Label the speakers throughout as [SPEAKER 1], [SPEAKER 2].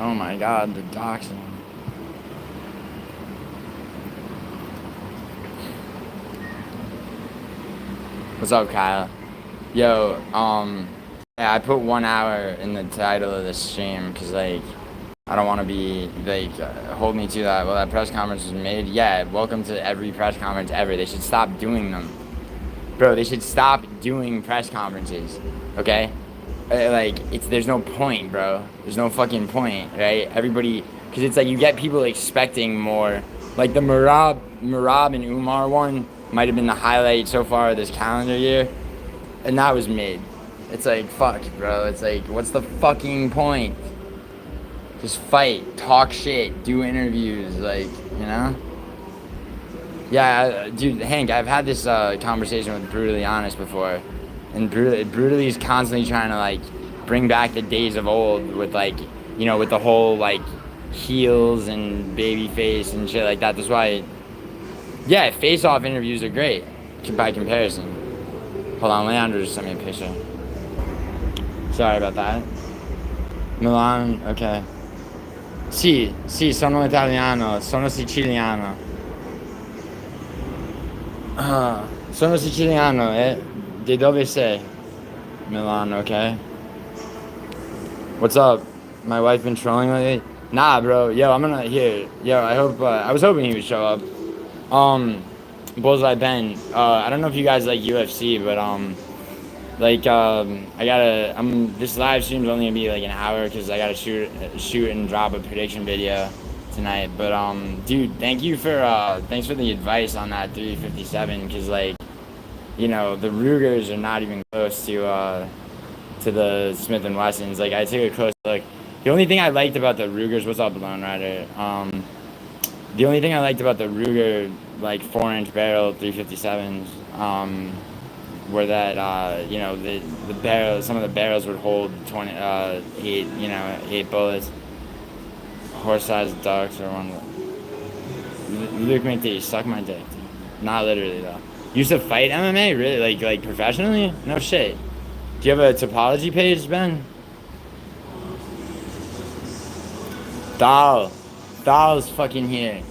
[SPEAKER 1] Oh my god, the doxing. What's up, Kyle? Yo, yeah, I put 1 hour in the title of the stream because, like, I don't want to be, like, hold me to that. Well, that press conference was made. Yeah, welcome to every press conference ever. They should stop doing them. Bro, they should stop doing press conferences, okay? Like, there's no point, bro. There's no fucking point, right? Everybody, because it's like you get people expecting more. Like the Marab and Umar one might have been the highlight so far of this calendar year, and that was mid. It's like, fuck, bro. It's like, what's the fucking point? Just fight, talk shit, do interviews, like, you know? Yeah, dude, Hank, I've had this conversation with Brutally Honest before, and Brutally's constantly trying to, like, bring back the days of old with, like, you know, with the whole, like, heels and baby face and shit like that. That's why, yeah, face-off interviews are great by comparison. Hold on, Leandro just sent me a picture. Sorry about that. Milan, okay. Sì, sono italiano, sono siciliano. Sono siciliano, di dove sei? Milan, okay. What's up? My wife been trolling lately? Nah, bro. Yo, I'm gonna, here. Yo, I hope, I was hoping he would show up. Bullseye Ben. I don't know if you guys like UFC, but, this live stream's only gonna be like an hour because I gotta shoot and drop a prediction video tonight. But dude, thanks for the advice on that 357 because, like, you know, the Rugers are not even close to the Smith and Wessons. Like, I took a close look. The only thing I liked about the Rugers, what's up, Lone Rider? The only thing I liked about the Ruger, like, 4-inch barrel 357s, were that, you know, the barrel, some of the barrels would hold 8 bullets. Horse-sized ducks or one. Luke McD, suck my dick. Not literally, though. Used to fight MMA? Really? Like professionally? No shit. Do you have a topology page, Ben? Dal's fucking here.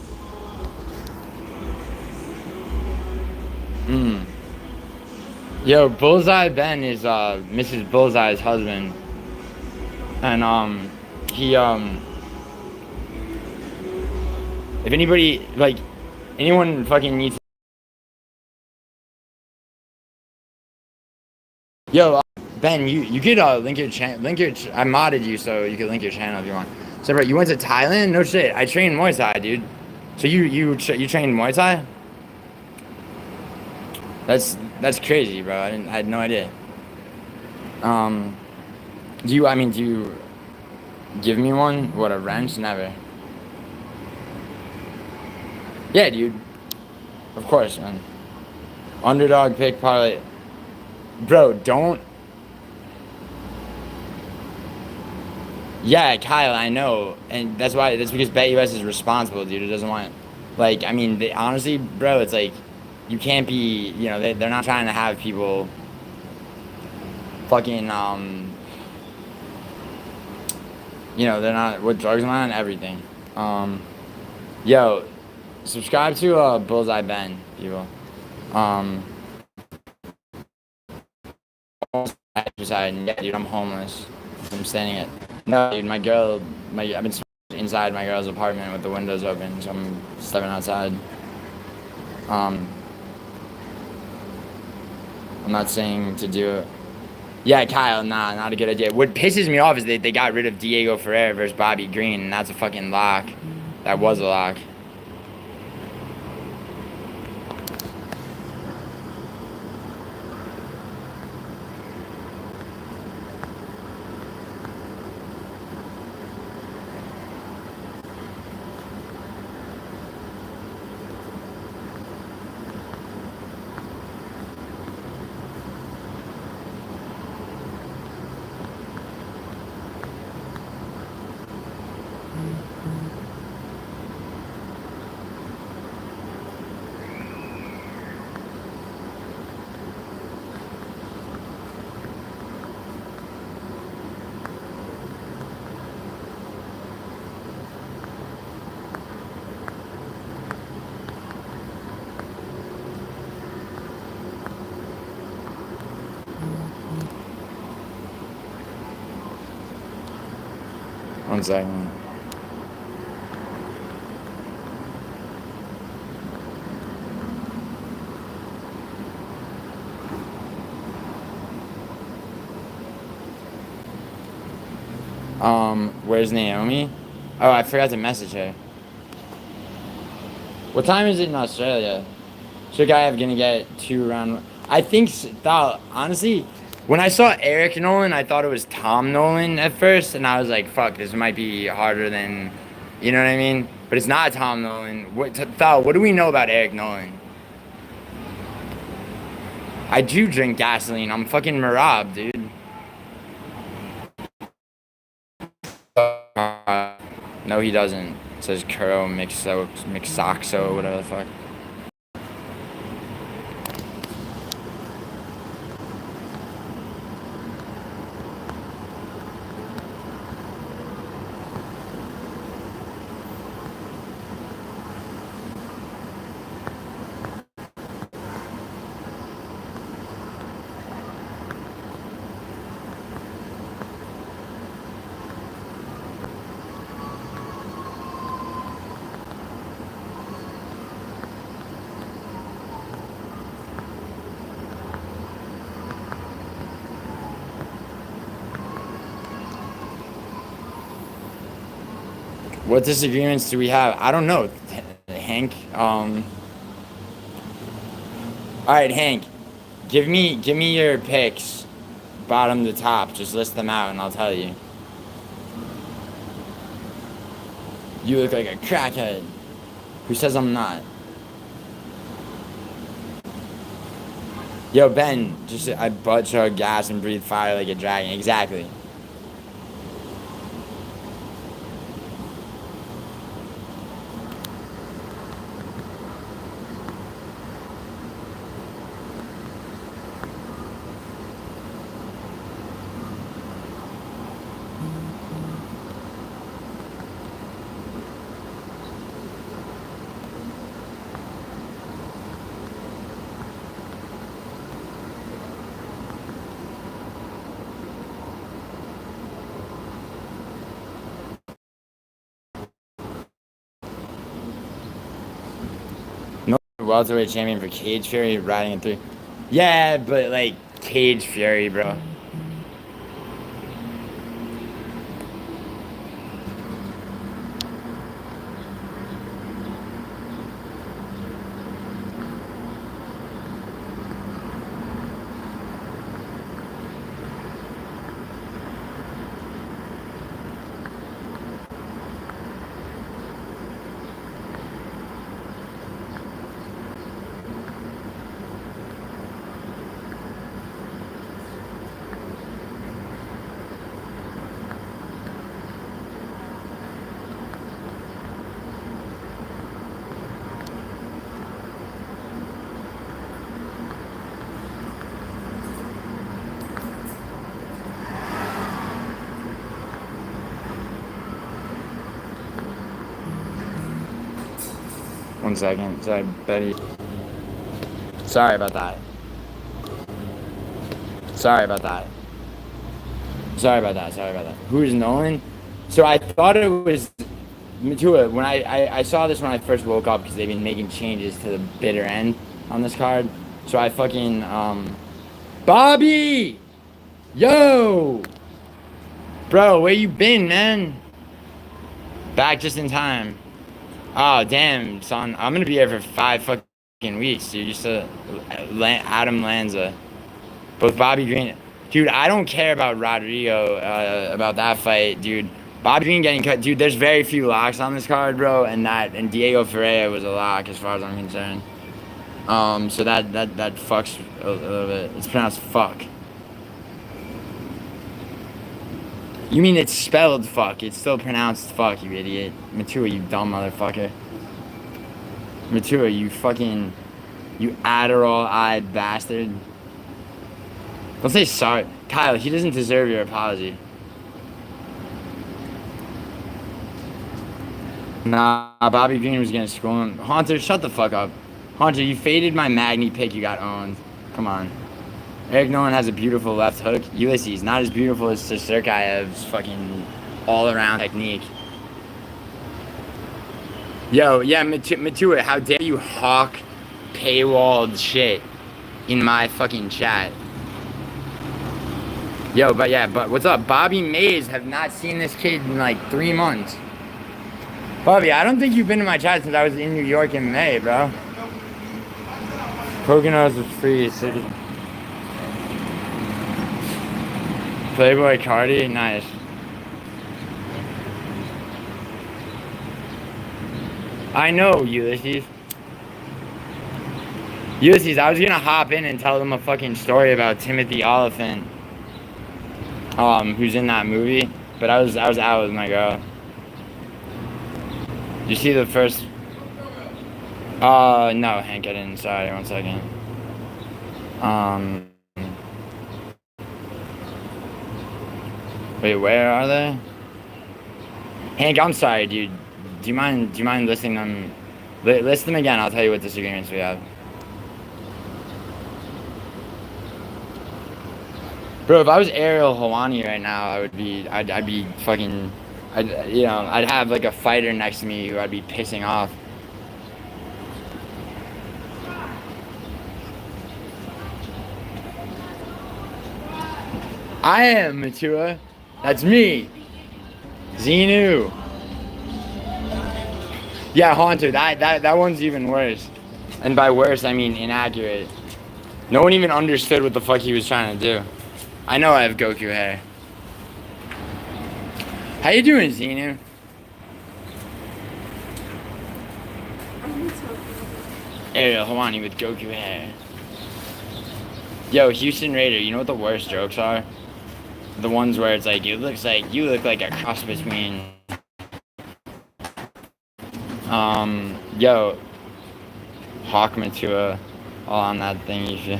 [SPEAKER 1] Yo, Bullseye Ben is Mrs. Bullseye's husband. And he if anybody, like, anyone fucking needs. Yo, Ben, you could link your channel. I modded you so you could link your channel if you want. So, bro, you went to Thailand? No shit. I trained Muay Thai, dude. So you trained Muay Thai? That's crazy, bro. I had no idea. Do you give me one? What, a wrench? Never. Yeah, dude. Of course, man. Underdog pick parlay. Bro, don't. Yeah, Kyle, I know. And that's because BetUS is responsible, dude. It doesn't want, like, I mean, honestly, bro, it's like, you can't be, you know, they're not trying to have people fucking, you know, they're not, with drugs and on, everything. Yo, subscribe to Bullseye Ben, people. Yeah, dude, I'm homeless. I'm standing at. No, dude, I've been inside my girl's apartment with the windows open, so I'm stepping outside. I'm not saying to do it. Yeah, Kyle, nah, not a good idea. What pisses me off is they got rid of Diego Ferrer versus Bobby Green, and that's a fucking lock. That was a lock. 1 second. Where's Naomi? Oh, I forgot to message her. What time is it in Australia? Should I have gonna get 2 around? I thought honestly, when I saw Eric Nolan, I thought it was Tom Nolan at first, and I was like, "Fuck, this might be harder than," you know what I mean? But it's not Tom Nolan. What do we know about Eric Nolan? I do drink gasoline. I'm fucking Marab, dude. No, he doesn't. It says Kuro Mixoxo, whatever the fuck. What disagreements do we have? I don't know, Hank. All right, Hank. Give me your picks, bottom to top. Just list them out, and I'll tell you. You look like a crackhead. Who says I'm not? Yo, Ben. I butt chug gas and breathe fire like a dragon. Exactly. Welterweight champion for Cage Fury riding in 3. Yeah, but like Cage Fury, bro. One second. Sorry, Betty. Sorry about that. Who is Nolan? So I thought it was Matua. When I saw this when I first woke up because they've been making changes to the bitter end on this card. So I fucking Bobby! Yo! Bro, where you been, man? Back just in time. Oh, damn, son. I'm gonna be here for 5 fucking weeks, dude. Just Adam Lanza. Both Bobby Green. Dude, I don't care about Rodrigo, about that fight, dude. Bobby Green getting cut. Dude, there's very few locks on this card, bro. And Diego Ferreira was a lock as far as I'm concerned. So that fucks a little bit. It's pronounced fuck. You mean it's spelled fuck. It's still pronounced fuck, you idiot. Matua, you dumb motherfucker. Matua, you fucking... You Adderall-eyed bastard. Don't say sorry. Kyle, he doesn't deserve your apology. Nah, Bobby Green was gonna school him. Haunter, shut the fuck up. Haunter, you faded my Magni pick, you got owned. Come on. Eric Nolan has a beautiful left hook. Ulysses, not as beautiful as Serkayev's fucking all-around technique. Yo, yeah, Matua, how dare you hawk paywalled shit in my fucking chat? Yo, but what's up? Bobby Mays, have not seen this kid in like 3 months. Bobby, I don't think you've been in my chat since I was in New York in May, bro. Poconos is free, city. Playboy Cardi, nice. I know, Ulysses. Ulysses, I was gonna hop in and tell them a fucking story about Timothy Oliphant, who's in that movie, but I was out with my girl. Did you see the first? No, Hank, I didn't. Sorry, 1 second. Wait, where are they? Hank, I'm sorry, dude. Do you mind listing them? List them again. I'll tell you what disagreements we have. Bro, if I was Ariel Helwani right now, I'd be fucking, I'd have like a fighter next to me who I'd be pissing off. I am Matua. That's me. Xenu. Yeah, Haunter, that one's even worse. And by worse, I mean inaccurate. No one even understood what the fuck he was trying to do. I know I have Goku hair. How you doing, Xenu? Ariel Helwani with Goku hair. Yo, Houston Raider, you know what the worst jokes are? The ones where it's like, you look like a cross between, yo, Hawk Matua, all on that thing, you should.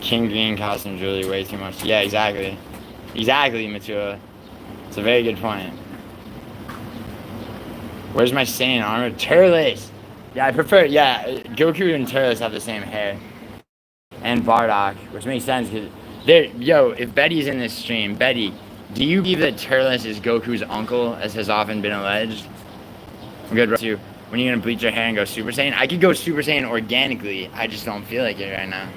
[SPEAKER 1] King Green costume jewelry, way too much. Yeah, exactly. Exactly, Matua. It's a very good point. Where's my Saiyan armor? Turles! Yeah, I prefer, yeah, Goku and Turles have the same hair. And Bardock, which makes sense, because yo, if Betty's in this stream, Betty, do you believe that Turles is Goku's uncle, as has often been alleged? I'm good, bro. When are you gonna bleach your hair and go Super Saiyan? I could go Super Saiyan organically, I just don't feel like it right now.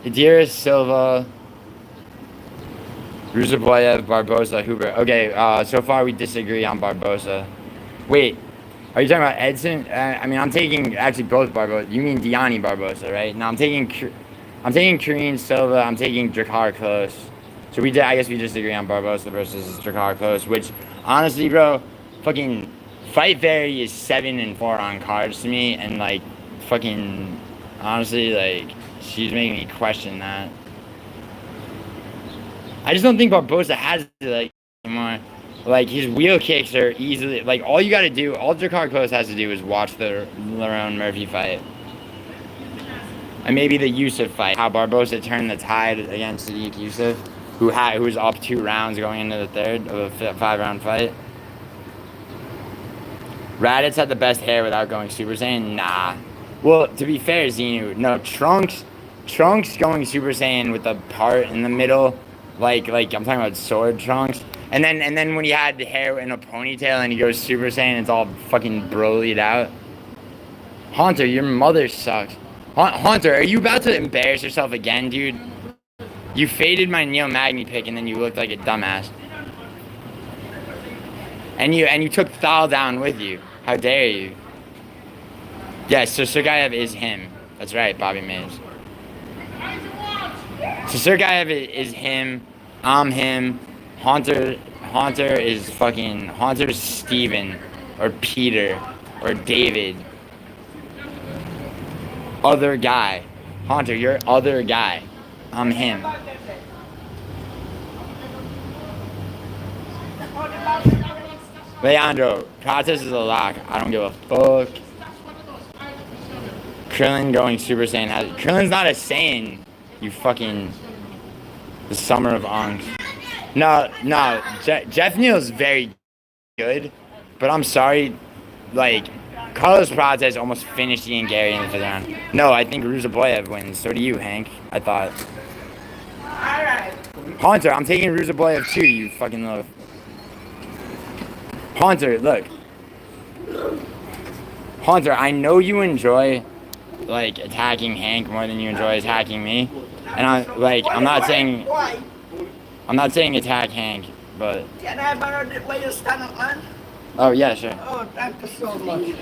[SPEAKER 1] Idris Silva, Ruzaboyev, Barbosa, Huber. Okay, so far we disagree on Barbosa. Wait, are you talking about Edson? I mean, I'm taking actually both Barbosa. You mean Diani Barbosa, right? No, I'm taking Kareen Silva. I'm taking Drakkar Close. So I guess we disagree on Barbosa versus Drakkar Close. Which, honestly, bro, fucking Fight Fairy is 7-4 on cards to me, and like, fucking, honestly, like, she's making me question that. I just don't think Barbosa has it, like, anymore. Like, his wheel kicks are easily, like, all Drakkar Close has to do is watch the Lerone Murphy fight. And maybe the Yusuf fight. How Barbosa turned the tide against Sadiq Yusuf, who was up 2 rounds going into the third of a 5-round fight. Raditz had the best hair without going Super Saiyan? Nah. Well, to be fair, Xenu, no, Trunks going Super Saiyan with the part in the middle, like I'm talking about Sword Trunks. And then when he had the hair in a ponytail and he goes Super Saiyan, it's all fucking brolyed out. Haunter, your mother sucks. Haunter, are you about to embarrass yourself again, dude? You faded my Neo Magni pick and then you looked like a dumbass. And you took Thal down with you. How dare you? Yes, so Sergeyev is him. That's right, Bobby Mays. So Sergeyev is him. I'm him. Haunter is Steven or Peter or David. Other guy. Haunter, you're other guy. I'm him. Leandro, Process is a lock. I don't give a fuck. Krillin going Super Saiyan. Krillin's not a Saiyan. You fucking... The Summer of Ankh. No. Jeff Neal's very good. But I'm sorry. Like, Carlos Prates almost finished Ian Gary in the 5th round. No, I think Ruzaboyev wins. So do you, Hank. I thought.
[SPEAKER 2] Alright.
[SPEAKER 1] Haunter, I'm taking Ruzaboyev too, you fucking little... Haunter, look. Haunter, I know you enjoy, like, attacking Hank more than you enjoy attacking me. And I'm not saying attack Hank, but...
[SPEAKER 2] Can I borrow the way you stand up, man?
[SPEAKER 1] Oh, yeah, sure.
[SPEAKER 2] Oh, thank you so much.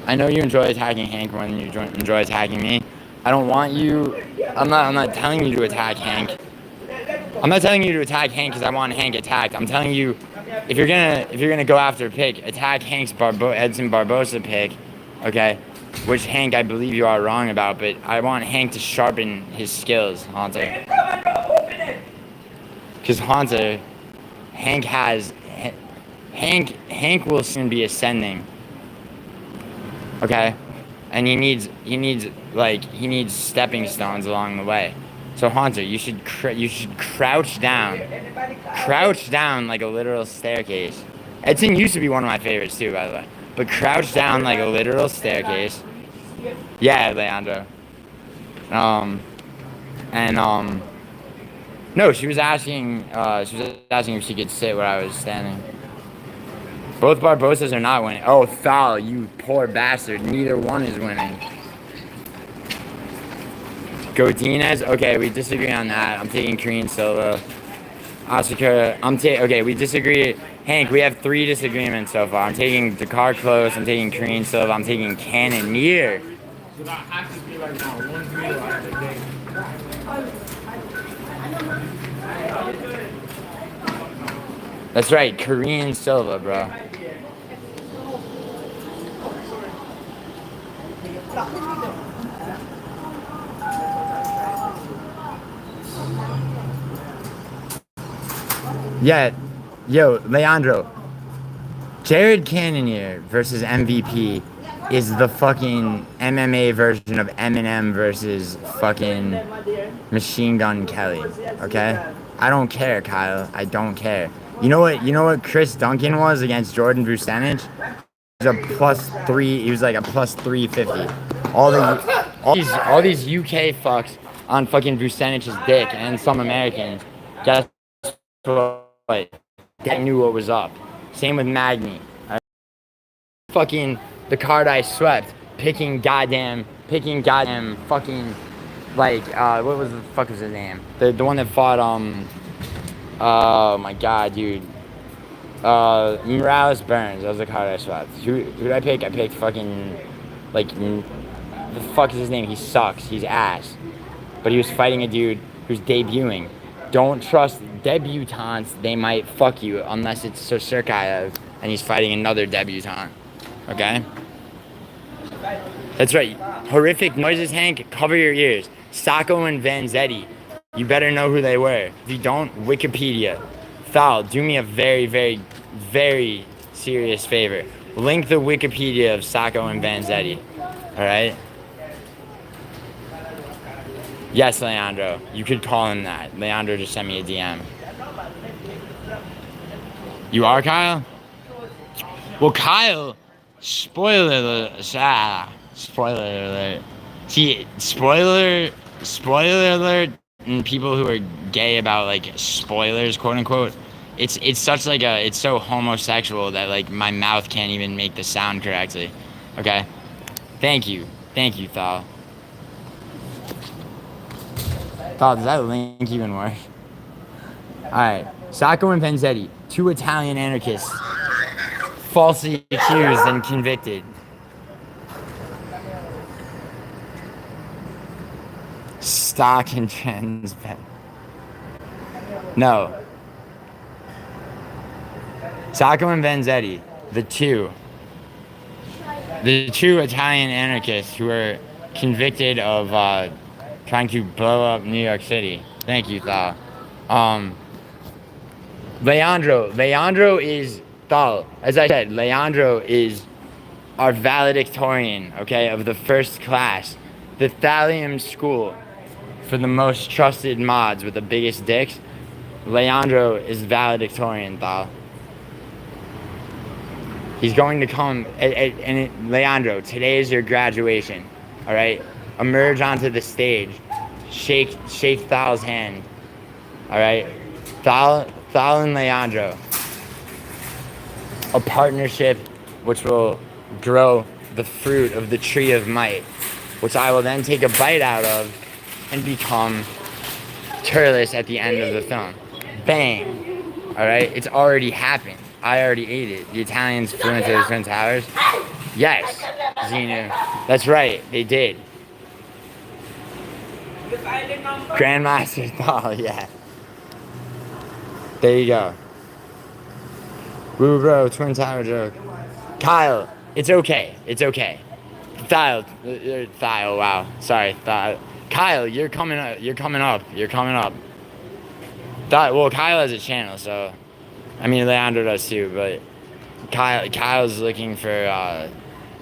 [SPEAKER 1] I know you enjoy attacking Hank more than you enjoy attacking me. I don't want you... I'm not telling you to attack Hank. I'm not telling you to attack Hank because I want Hank attacked. I'm telling you, if you're gonna go after a pick, attack Hank's Edson Barbosa pick, okay? Which Hank I believe you are wrong about, but I want Hank to sharpen his skills, Haunter. Because Haunter, Hank will soon be ascending, okay? And he needs stepping stones along the way. So Haunter, you should crouch down like a literal staircase. Edson used to be one of my favorites too, by the way. But crouch down like a literal staircase. Yeah, Leandro. No, she was asking if she could sit where I was standing. Both Barbosas are not winning. Oh, Thal, you poor bastard. Neither one is winning. Godinez? Okay, we disagree on that. I'm taking Korean Silva. Asuka, okay, we disagree. Hank, we have 3 disagreements so far. I'm taking Dakar Close, I'm taking Korean Silva, I'm taking Cannoneer.
[SPEAKER 3] So that has to be like now, 1-0 after the game.
[SPEAKER 1] That's right, Korean Silva, bro. Yeah, yo, Leandro. Jared Cannonier versus MVP is the fucking MMA version of Eminem versus fucking Machine Gun Kelly, okay? I don't care, Kyle. I don't care. You know what Chris Duncan was against Jordan Vucenic? He was like a plus 350. All these UK fucks on fucking Vucenic's dick and some Americans. Guess what? They knew what was up. Same with Magny. Fucking the card I swept. Picking goddamn fucking, like, what was the fuck was his name? The one that fought, oh my god, dude. Morales Burns. That was the card I swept. Who did I pick? I picked fucking, like, the fuck is his name? He sucks. He's ass. But he was fighting a dude who's debuting. Don't trust debutantes. They might fuck you unless it's Serkayev and he's fighting another debutante. Okay? That's right. Horrific noises, Hank. Cover your ears. Sacco and Vanzetti. You better know who they were. If you don't, Wikipedia. Thal, do me a very, very, very serious favor. Link the Wikipedia of Sacco and Vanzetti. Alright? Yes, Leandro. You could call him that. Leandro just sent me a DM. You are Kyle? Well, Kyle, spoiler alert. See, spoiler alert, and people who are gay about, like, spoilers, quote unquote, it's such like it's so homosexual that, like, my mouth can't even make the sound correctly. Okay? Thank you, Thal. Thal, does that link even work? Alright. Sacco and Vanzetti, 2 Italian anarchists, falsely accused and convicted. Stock and trends. No. Sacco and Vanzetti, the two Italian anarchists who were convicted of trying to blow up New York City. Thank you, Thal. Leandro is Thal. As I said, Leandro is our valedictorian, okay, of the first class, the Thallium School for the most trusted mods with the biggest dicks. Leandro is valedictorian, Thal. He's going to come, Leandro, today is your graduation, all right? Emerge onto the stage, shake Thal's hand, all right? Thal and Leandro, a partnership which will grow the fruit of the tree of might, which I will then take a bite out of and become Turles at the end of the film. Bang, all right? It's already happened. I already ate it. The Italians flew into the Twin Towers. Yes, Xenu. That's right, they did. Grandmaster Thal, yeah. There you go. Woo bro, Twin Tower joke. Kyle, it's okay. It's okay. Thal, wow. Sorry, Thal. Kyle, you're coming up. You're coming up. You're coming up. Well, Kyle has a channel, so I mean Leandro does too, but Kyle's looking for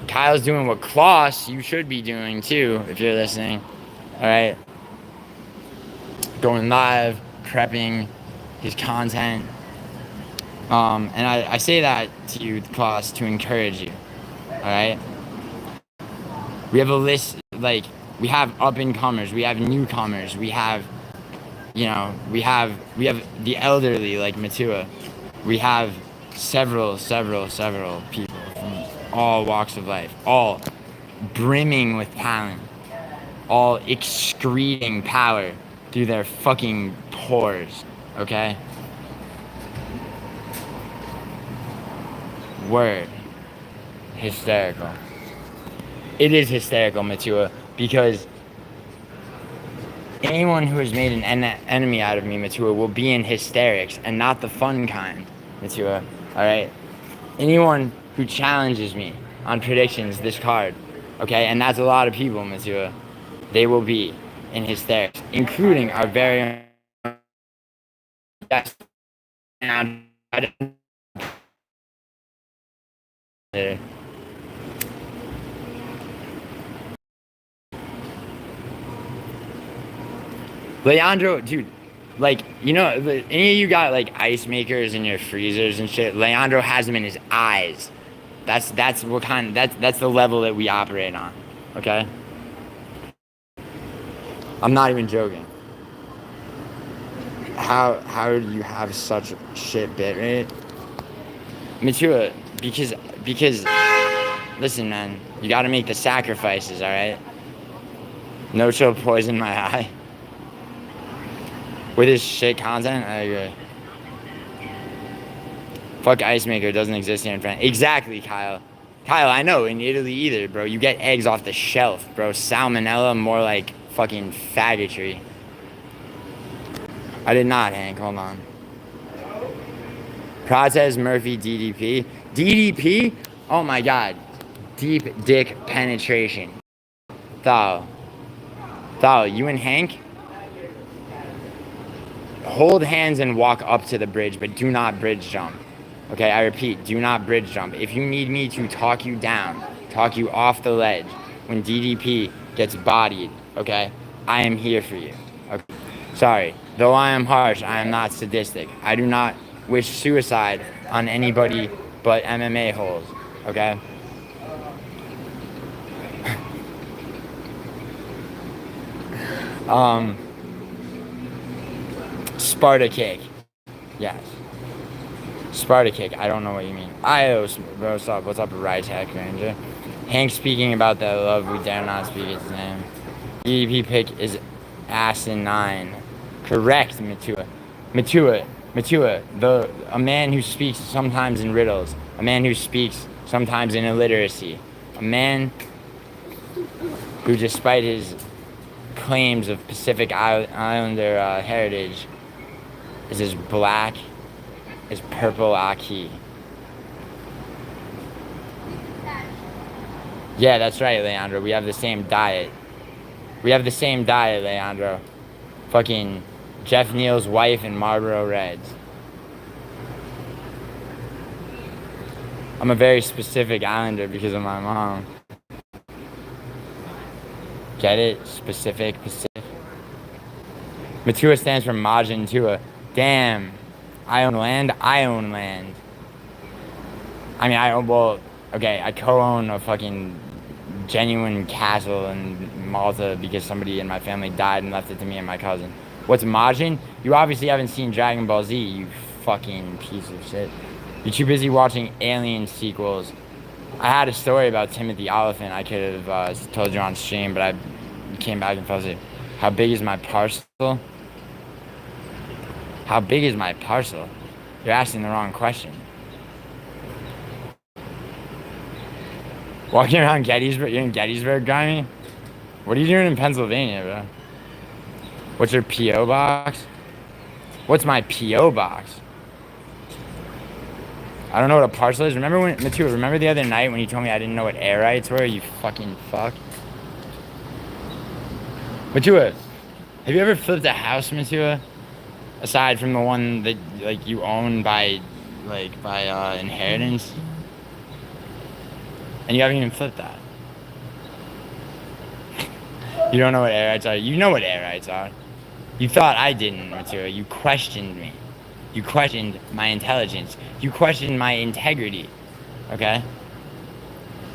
[SPEAKER 1] Kyle's doing what Klaus you should be doing too if you're listening. Alright. Going live, prepping his content. And I say that to you, Klaus, to encourage you. Alright? We have a list, like, we have up-and-comers, we have newcomers, we have, you know, we have the elderly, like Matua. We have several people from all walks of life, all brimming with talent, all excreting power through their fucking pores, okay? Word. Hysterical. It is hysterical, Matua, because anyone who has made an enemy out of me, Matua, will be in hysterics, and not the fun kind, Matua, alright? Anyone who challenges me on predictions this card, okay, and that's a lot of people, Matua, they will be in hysterics, including our very own... Yes. And Leandro, dude, like, you know, any of you got like ice makers in your freezers and shit? Leandro has them in his eyes. That's what kind. That's the level that we operate on. Okay. I'm not even joking. How do you have such shit bit rate? Matua, because listen, man, you got to make the sacrifices, all right? No chill poison my eye. With his shit content, I agree. Fuck Ice Maker doesn't exist here in France. Exactly, Kyle. Kyle, I know, in Italy either, bro. You get eggs off the shelf, bro. Salmonella, more like fucking faggotry. I did not, Hank. Hold on. Protez Murphy DDP. DDP? Oh my god. Deep dick penetration. Thal, you and Hank? Hold hands and walk up to the bridge, but do not bridge jump. Okay, I repeat, do not bridge jump. If you need me to talk you down, talk you off the ledge, when DDP gets bodied, okay, I am here for you. Okay? Sorry, though I am harsh, I am not sadistic. I do not wish suicide on anybody but MMA holes, okay? Sparta kick. Yes. Sparta kick. I don't know what you mean. Ios, bro, what's up? What's up, Rytech Ranger? Hank speaking about that love, we dare not speak its name. EDP pick is asinine. Correct, Matua. A man who speaks sometimes in riddles. A man who speaks sometimes in illiteracy. A man who, despite his claims of Pacific Islander heritage, is as black as purple Aki. Yeah, that's right, Leandro. We have the same diet. Leandro. Fucking Jeff Neal's wife and Marlboro Reds. I'm a very specific Islander because of my mom. Get it? Specific. Matua stands for Majin Tua. Damn. I own land. I mean, I co-own a fucking genuine castle in Malta because somebody in my family died and left it to me and my cousin. What's Majin? You obviously haven't seen Dragon Ball Z, you fucking piece of shit. You're too busy watching Alien sequels. I had a story about Timothy Oliphant I could have told you on stream, but I came back and fell asleep. How big is my parcel? How big is my parcel? You're asking the wrong question. Walking around Gettysburg, you're in Gettysburg, Grimy? What are you doing in Pennsylvania, bro? What's your P.O. box? What's my P.O. box? I don't know what a parcel is. Remember the other night when you told me I didn't know what air rights were? You fucking fuck. Matua, have you ever flipped a house, Matua? Aside from the one that, like, you own by inheritance? And you haven't even flipped that. You don't know what air rights are. You know what air rights are. You thought I didn't, Matua. You questioned me. You questioned my intelligence. You questioned my integrity. Okay?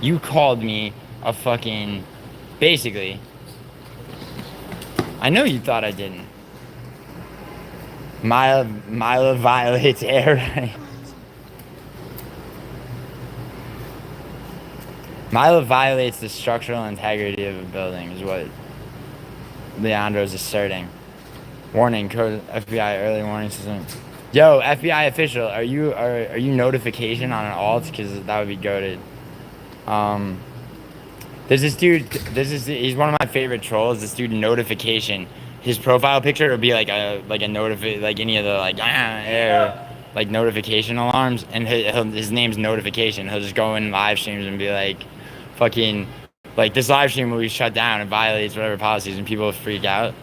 [SPEAKER 1] You called me a fucking... Basically. I know you thought I didn't. Mila violates air rights. Mila violates the structural integrity of a building, is what Leandro's asserting. Warning, code FBI early warning system. Yo, FBI official, are you notification on an alt? Because that would be goated. There's this dude. He's one of my favorite trolls. This dude, notification. His profile picture would be like any of the notification alarms, and his name's notification. He'll just go in live streams and be like, fucking, like, this live stream will be shut down and violates whatever policies, and people freak out.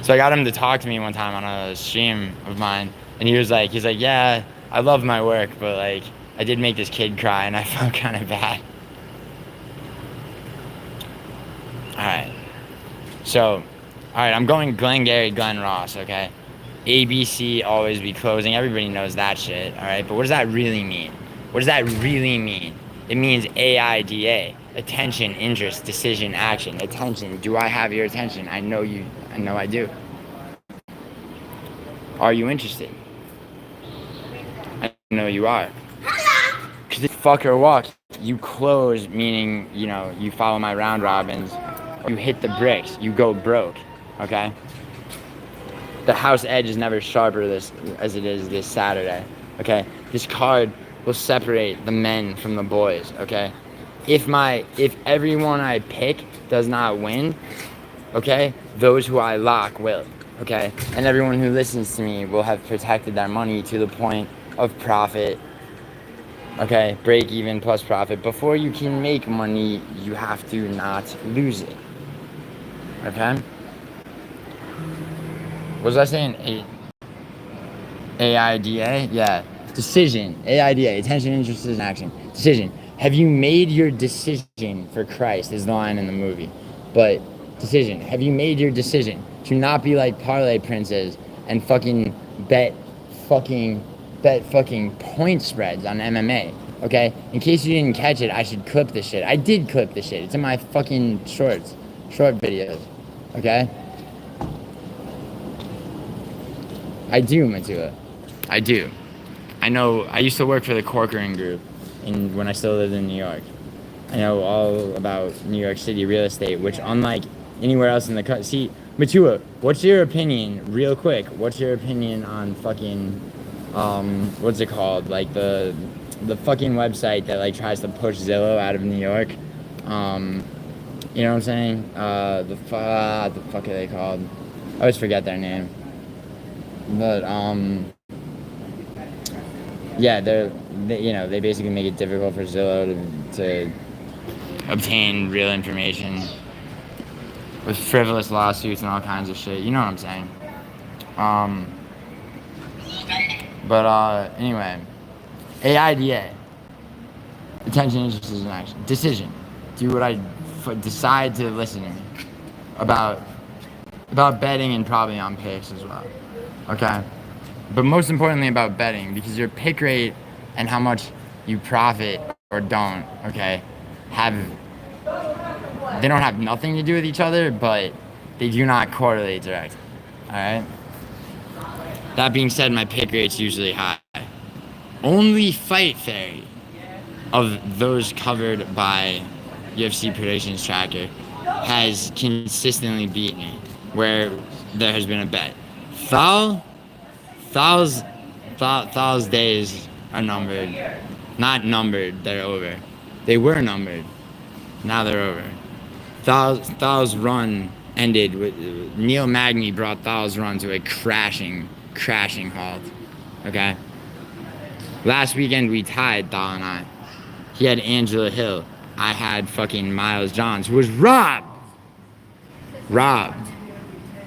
[SPEAKER 1] So I got him to talk to me one time on a stream of mine, and he's like, yeah, I love my work, but like, I did make this kid cry, and I felt kind of bad. Alright. So, alright, I'm going Glengarry Glen Ross, okay? ABC always be closing. Everybody knows that shit, alright? But what does that really mean? What does that really mean? It means AIDA. Attention, interest, decision, action. Attention. Do I have your attention? I know I do. Are you interested? I know you are. Because fuck or walk, you close, meaning, you know, you follow my round robins. You hit the bricks. You go broke. Okay? The house edge is never sharper as it is this Saturday. Okay? This card will separate the men from the boys. Okay? If everyone I pick does not win, okay, those who I lock will. Okay? And everyone who listens to me will have protected their money to the point of profit. Okay? Break even plus profit. Before you can make money, you have to not lose it. Okay? What was I saying? AIDA? Yeah. Decision. AIDA. Attention, interest, and action. Decision. Have you made your decision for Christ is the line in the movie. But decision. Have you made your decision to not be like parlay princes and fucking bet fucking point spreads on MMA? Okay? In case you didn't catch it, I should clip this shit. I did clip this shit. It's in my fucking short videos. Okay? I do, Matua. I do. I know, I used to work for the Corcoran Group when I still lived in New York. I know all about New York City real estate, which unlike anywhere else in the country. See, Matua, what's your opinion, real quick, what's your opinion on fucking, what's it called? Like the fucking website that like tries to push Zillow out of New York? You know what I'm saying? The fuck are they called? I always forget their name. But, yeah, they basically make it difficult for Zillow to obtain real information with frivolous lawsuits and all kinds of shit. You know what I'm saying? Anyway, AIDA. Attention, interest, and action. Decision. Do what I decide to listen to me about betting and probably on picks as well. Okay? But most importantly about betting, because your pick rate and how much you profit or don't, okay, they don't have nothing to do with each other, but they do not correlate directly. Alright? That being said, my pick rate's usually high. Only Fight Fairy of those covered by UFC Predictions Tracker has consistently beat me where there has been a bet. Thal's days are numbered. Not numbered, they're over. They were numbered. Now they're over. Thal's run ended with Neil Magny brought Thal's run to a crashing halt. Okay? Last weekend we tied, Thal and I. He had Angela Hill. I had fucking Miles Johns, who was robbed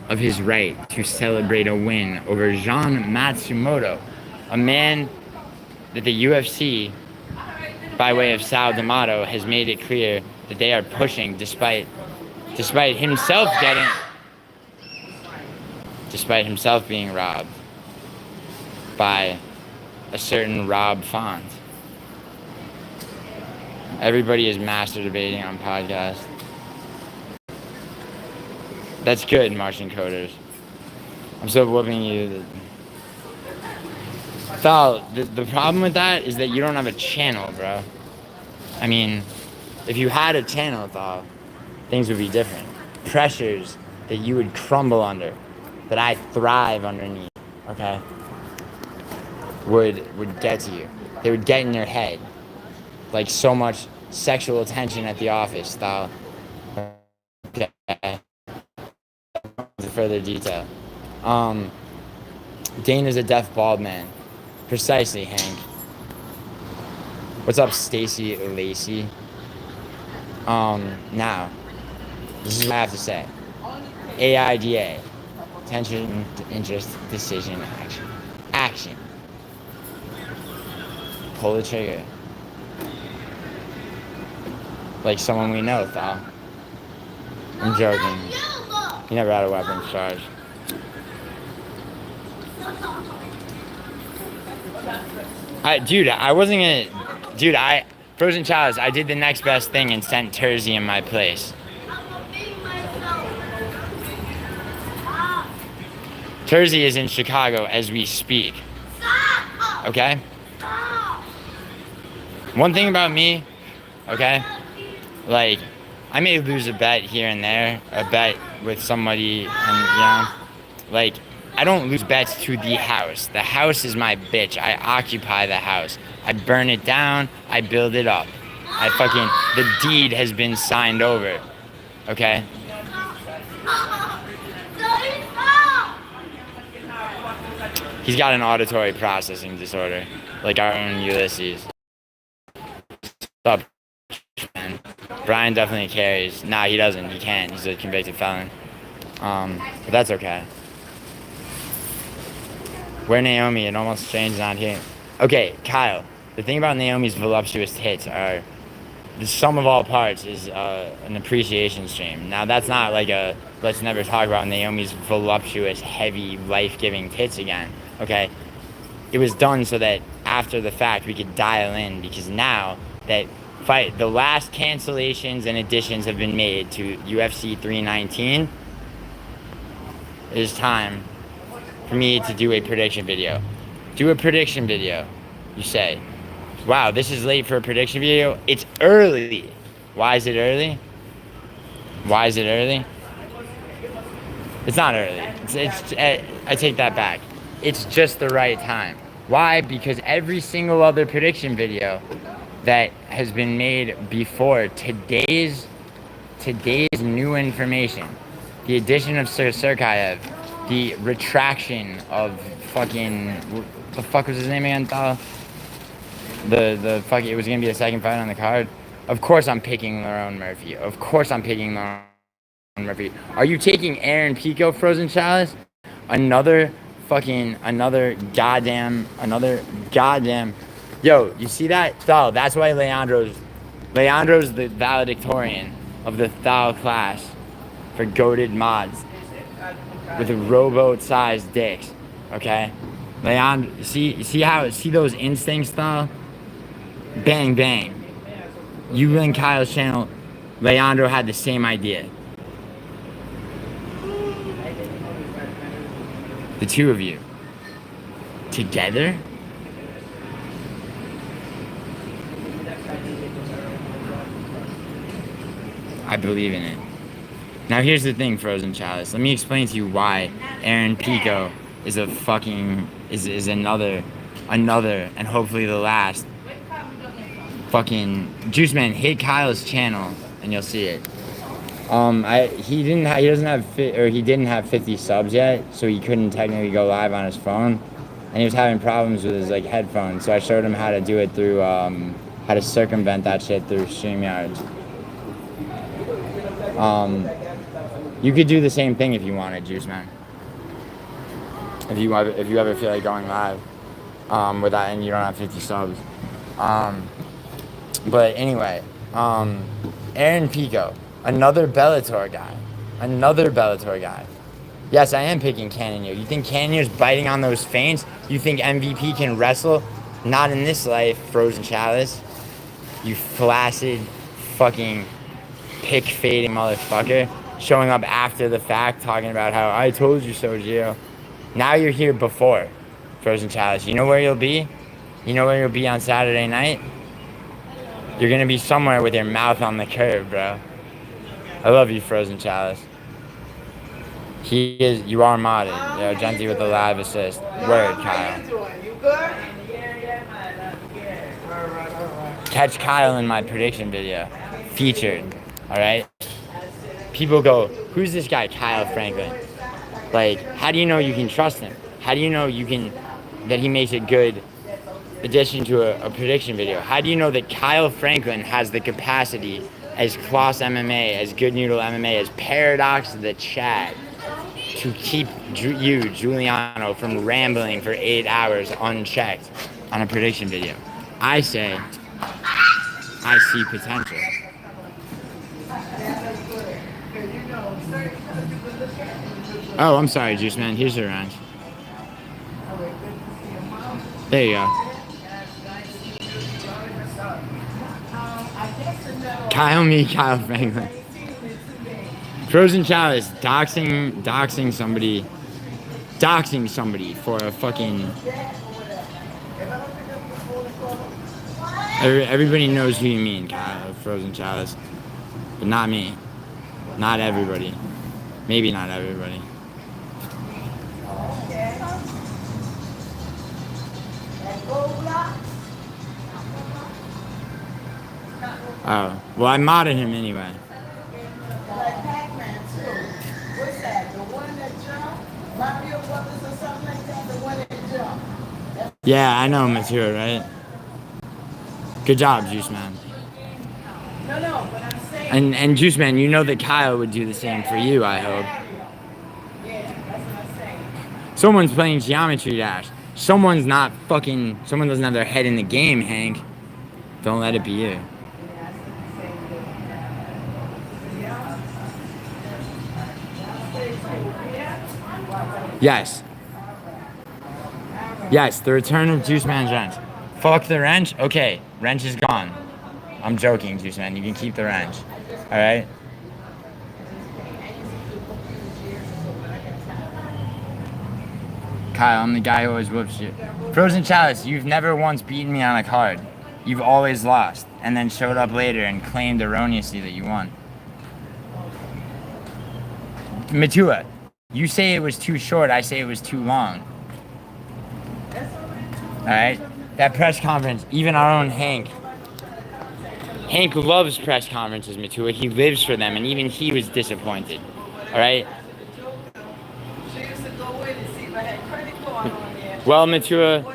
[SPEAKER 1] of his right to celebrate a win over Jean Matsumoto, a man that the UFC, by way of Sal D'Amato, has made it clear that they are pushing despite himself being robbed by a certain Rob Font. Everybody is master debating on podcasts. That's good, Martian coders. I'm so whooping you. Thal, the problem with that is that you don't have a channel, bro. I mean, if you had a channel, Thal, things would be different. Pressures that you would crumble under, that I thrive underneath, okay, would get to you. They would get in your head. Like so much sexual tension at the office, Thal. Okay. Further detail. Dane is a deaf bald man. Precisely, Hank. What's up, Stacy Lacey? Now, this is what I have to say. AIDA. Attention, interest, decision, action. Action. Pull the trigger. Like someone we know, Thal. I'm joking. You never had a weapon charge. Frozen Chalice, I did the next best thing and sent Tersey in my place. Tersey is in Chicago as we speak. Okay? One thing about me, okay? Like, I may lose a bet here and there, a bet with somebody, and like, I don't lose bets to the house. The house is my bitch. I occupy the house. I burn it down. I build it up. The deed has been signed over. Okay? He's got an auditory processing disorder, like our own Ulysses. What's up, man? Brian definitely carries. Nah, he doesn't. He can't. He's a convicted felon. But that's okay. Where Naomi, it almost strange not here. Okay, Kyle. The thing about Naomi's voluptuous tits are the sum of all parts is an appreciation stream. Now that's not like a let's never talk about Naomi's voluptuous, heavy, life-giving tits again. Okay, it was done so that after the fact we could dial in, because now that the last cancellations and additions have been made to UFC 319, it is time for me to do a prediction video. Do a prediction video, you say. Wow, this is late for a prediction video. It's early. Why is it early? Why is it early? It's not early. I take that back. It's just the right time. Why? Because every single other prediction video that has been made before today's new information, the addition of Sir Serkayev, the retraction of fucking, what the fuck was his name again, Thal? It was gonna be the second fight on the card. Of course I'm picking Lerone Murphy. Of course I'm picking Lerone Murphy. Are you taking Aaron Pico, Frozen Chalice? Another goddamn. Yo, you see that? Thal, that's why Leandro's the valedictorian of the Thal class for goated mods with rowboat-sized dicks. Okay? Leandro, see those instincts, Thal? Bang, bang. You and Kyle's channel, Leandro had the same idea. The two of you. Together? I believe in it. Now here's the thing, Frozen Chalice. Let me explain to you why Aaron Pico is a fucking is another and hopefully the last fucking Juice Man. Hit Kyle's channel and you'll see it. He didn't have 50 subs yet, so he couldn't technically go live on his phone, and he was having problems with his like headphones. So I showed him how to do it through how to circumvent that shit through StreamYard. You could do the same thing if you wanted, Juice Man. If you ever feel like going live with that and you don't have 50 subs. But anyway, Aaron Pico, another Bellator guy. Yes, I am picking Cannonier. You think Cannonier's biting on those feints? You think MVP can wrestle? Not in this life, Frozen Chalice. You flaccid fucking pick fading motherfucker. Showing up after the fact, talking about how I told you so, Gio. Now you're here before, Frozen Chalice. You know where you'll be? You know where you'll be on Saturday night? You're gonna be somewhere with your mouth on the curb, bro. I love you, Frozen Chalice. You are modded. Argenti with the live assist. Word, Kyle.
[SPEAKER 2] You good?
[SPEAKER 1] Catch Kyle in my prediction video. Featured, alright? People go, who's this guy, Kyle Franklin? Like, how do you know you can trust him? How do you know that he makes a good addition to a prediction video? How do you know that Kyle Franklin has the capacity as Kloss MMA, as Good Noodle MMA, as Paradox the Chad to keep you, Giuliano, from rambling for 8 hours unchecked on a prediction video? I say, I see potential. Oh, I'm sorry, Juice Man. Here's your wrench. There you go. Kyle Franklin. Frozen Chalice doxing somebody for a fucking. Everybody knows who you mean, Kyle. Frozen Chalice, but not me. Not everybody. Maybe not everybody. Oh, well, I modded him anyway. Yeah, I know Mature, right? Good job, Juice Man.
[SPEAKER 2] No, but I'm saying.
[SPEAKER 1] And Juice Man, you know that Kyle would do the same for you, I hope.
[SPEAKER 2] Yeah, that's what I'm saying.
[SPEAKER 1] Someone's playing Geometry Dash. Someone doesn't have their head in the game, Hank. Don't let it be you. Yes. Yes, the return of Juice Man's wrench. Fuck the wrench? Okay, wrench is gone. I'm joking, Juice Man. You can keep the wrench. Alright? Kyle, I'm the guy who always whoops you. Frozen Chalice, you've never once beaten me on a card. You've always lost, and then showed up later and claimed erroneously that you won. Matua, you say it was too short, I say it was too long. Alright? That press conference, even our own Hank loves press conferences, Matua. He lives for them, and even he was disappointed. Alright? Well, Matua,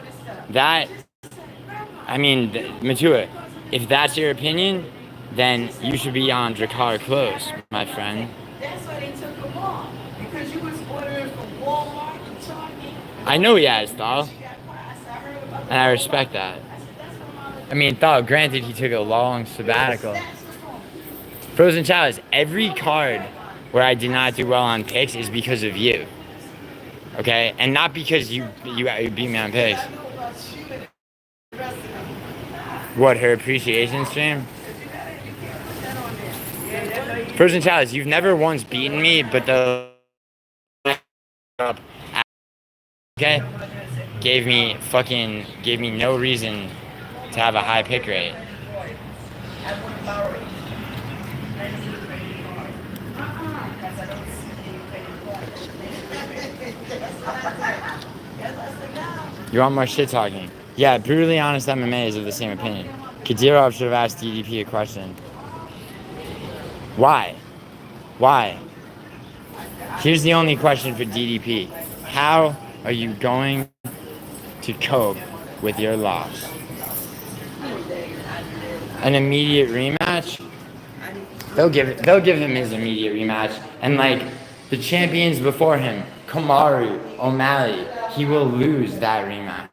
[SPEAKER 1] Matua, if that's your opinion, then you should be on Drakkar Close, my friend.
[SPEAKER 2] That's why they took him off. Because you was ordering from Walmart and Target.
[SPEAKER 1] I know he has, Thal. And I respect that. I mean, Thal, granted, he took a long sabbatical. Frozen Chalice, every card where I did not do well on picks is because of you. Okay? And not because you beat me on picks. What, her appreciation stream? Frozen Chalice, you've never once beaten me, but the up, okay, gave me no reason to have a high pick rate. You want more shit talking? Yeah, brutally honest MMA is of the same opinion. Kadyrov should have asked DDP a question. Why? Why? Here's the only question for DDP. How are you going to cope with your loss? An immediate rematch? They'll give him his immediate rematch. And like the champions before him, Kamaru, O'Malley, he will lose that rematch.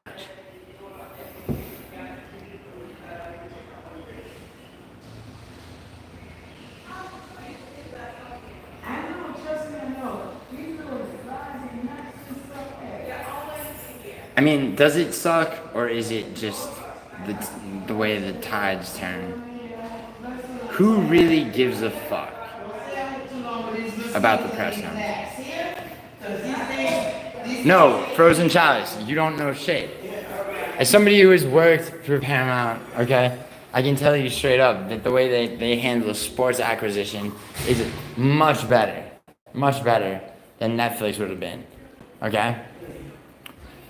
[SPEAKER 1] I mean, does it suck, or is it just the way the tides turn? Who really gives a fuck about the press conference? No, Frozen Chalice, you don't know shit. As somebody who has worked for Paramount, okay, I can tell you straight up that the way they handle sports acquisition is much better than Netflix would have been, okay?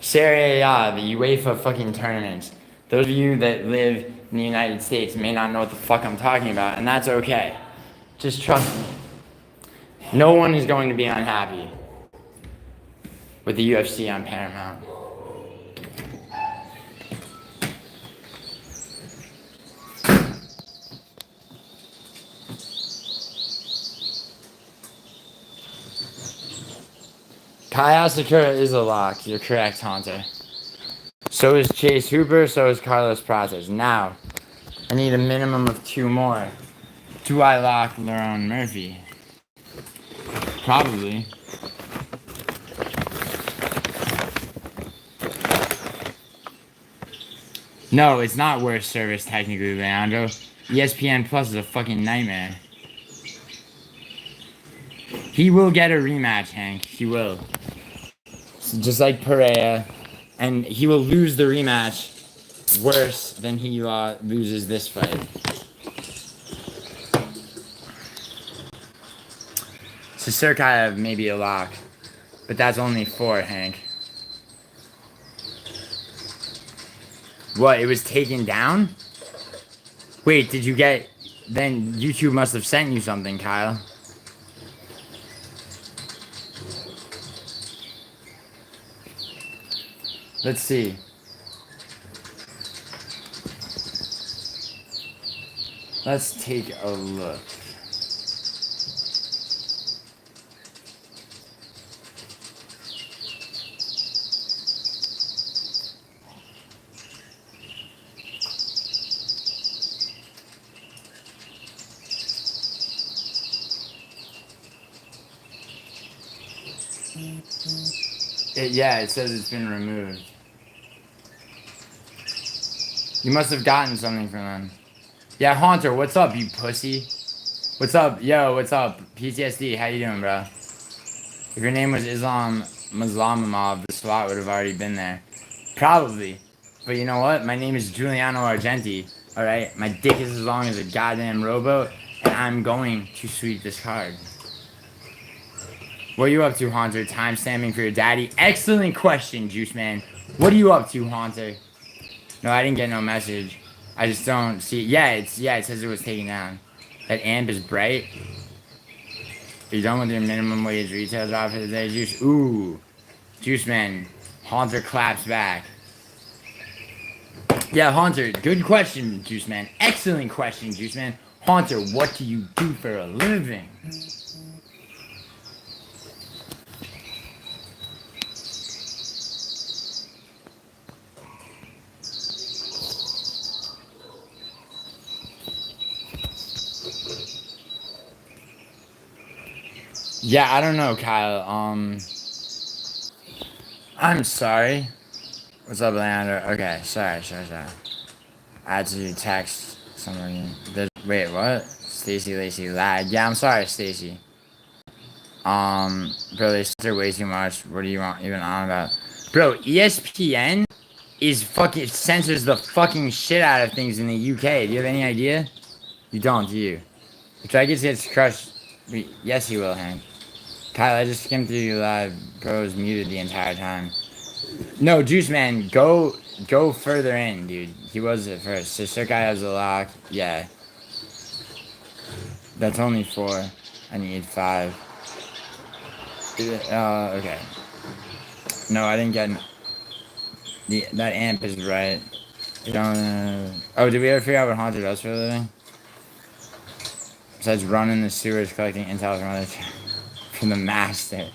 [SPEAKER 1] Serie A, the UEFA fucking tournaments. Those of you that live in the United States may not know what the fuck I'm talking about, and that's okay. Just trust me. No one is going to be unhappy with the UFC on Paramount. Kaya Sakura is a lock. You're correct, Hunter. So is Chase Hooper, so is Carlos Prates. Now, I need a minimum of 2 more. Do I lock Lerone Murphy? Probably. No, it's not worst service technically, Leandro. ESPN Plus is a fucking nightmare. He will get a rematch, Hank. He will. Just like Pereira. And he will lose the rematch worse than he loses this fight. So Serkayev may be a lock. But that's only 4, Hank. What, it was taken down? Wait, did you get... Then YouTube must have sent you something, Kyle. Let's see. Let's take a look. Yeah, it says it's been removed. You must have gotten something from them. Yeah, Haunter, what's up, you pussy? What's up? Yo, what's up? PTSD, how you doing, bro? If your name was Islamamov, the SWAT would have already been there. Probably. But you know what? My name is GiulianoArgenti, alright? My dick is as long as a goddamn rowboat, and I'm going to sweep this card. What are you up to, Haunter? Time stamping for your daddy? Excellent question, Juice Man. What are you up to, Haunter? No, I didn't get no message. I just don't see. Yeah, it says it was taken down. That amp is bright. Are you done with your minimum wage retail job for the day, Juice? Ooh, Juice Man. Haunter claps back. Yeah, Haunter. Good question, Juice Man. Excellent question, Juice Man. Haunter, what do you do for a living? Yeah, I don't know, Kyle. I'm sorry. What's up, Leander? Okay, sorry. I had to text somebody. Wait, what? Stacy Lacey lag. Yeah, I'm sorry, Stacy. Bro, they censor way too much. What are you even on about? Bro, ESPN is fucking censors the fucking shit out of things in the UK. Do you have any idea? You don't, do you? If Dragons gets crushed, yes, he will, Hank. Kyle, I just skimmed through you live. Bro was muted the entire time. No, Juice Man, go further in, dude. He was at first. Sister guy has a lock. Yeah. That's only 4. I need 5. Okay. No, I didn't get... that amp is right. You don't... oh, did we ever figure out what Haunter does for a living? Besides running the sewers, collecting intel from other... from the master.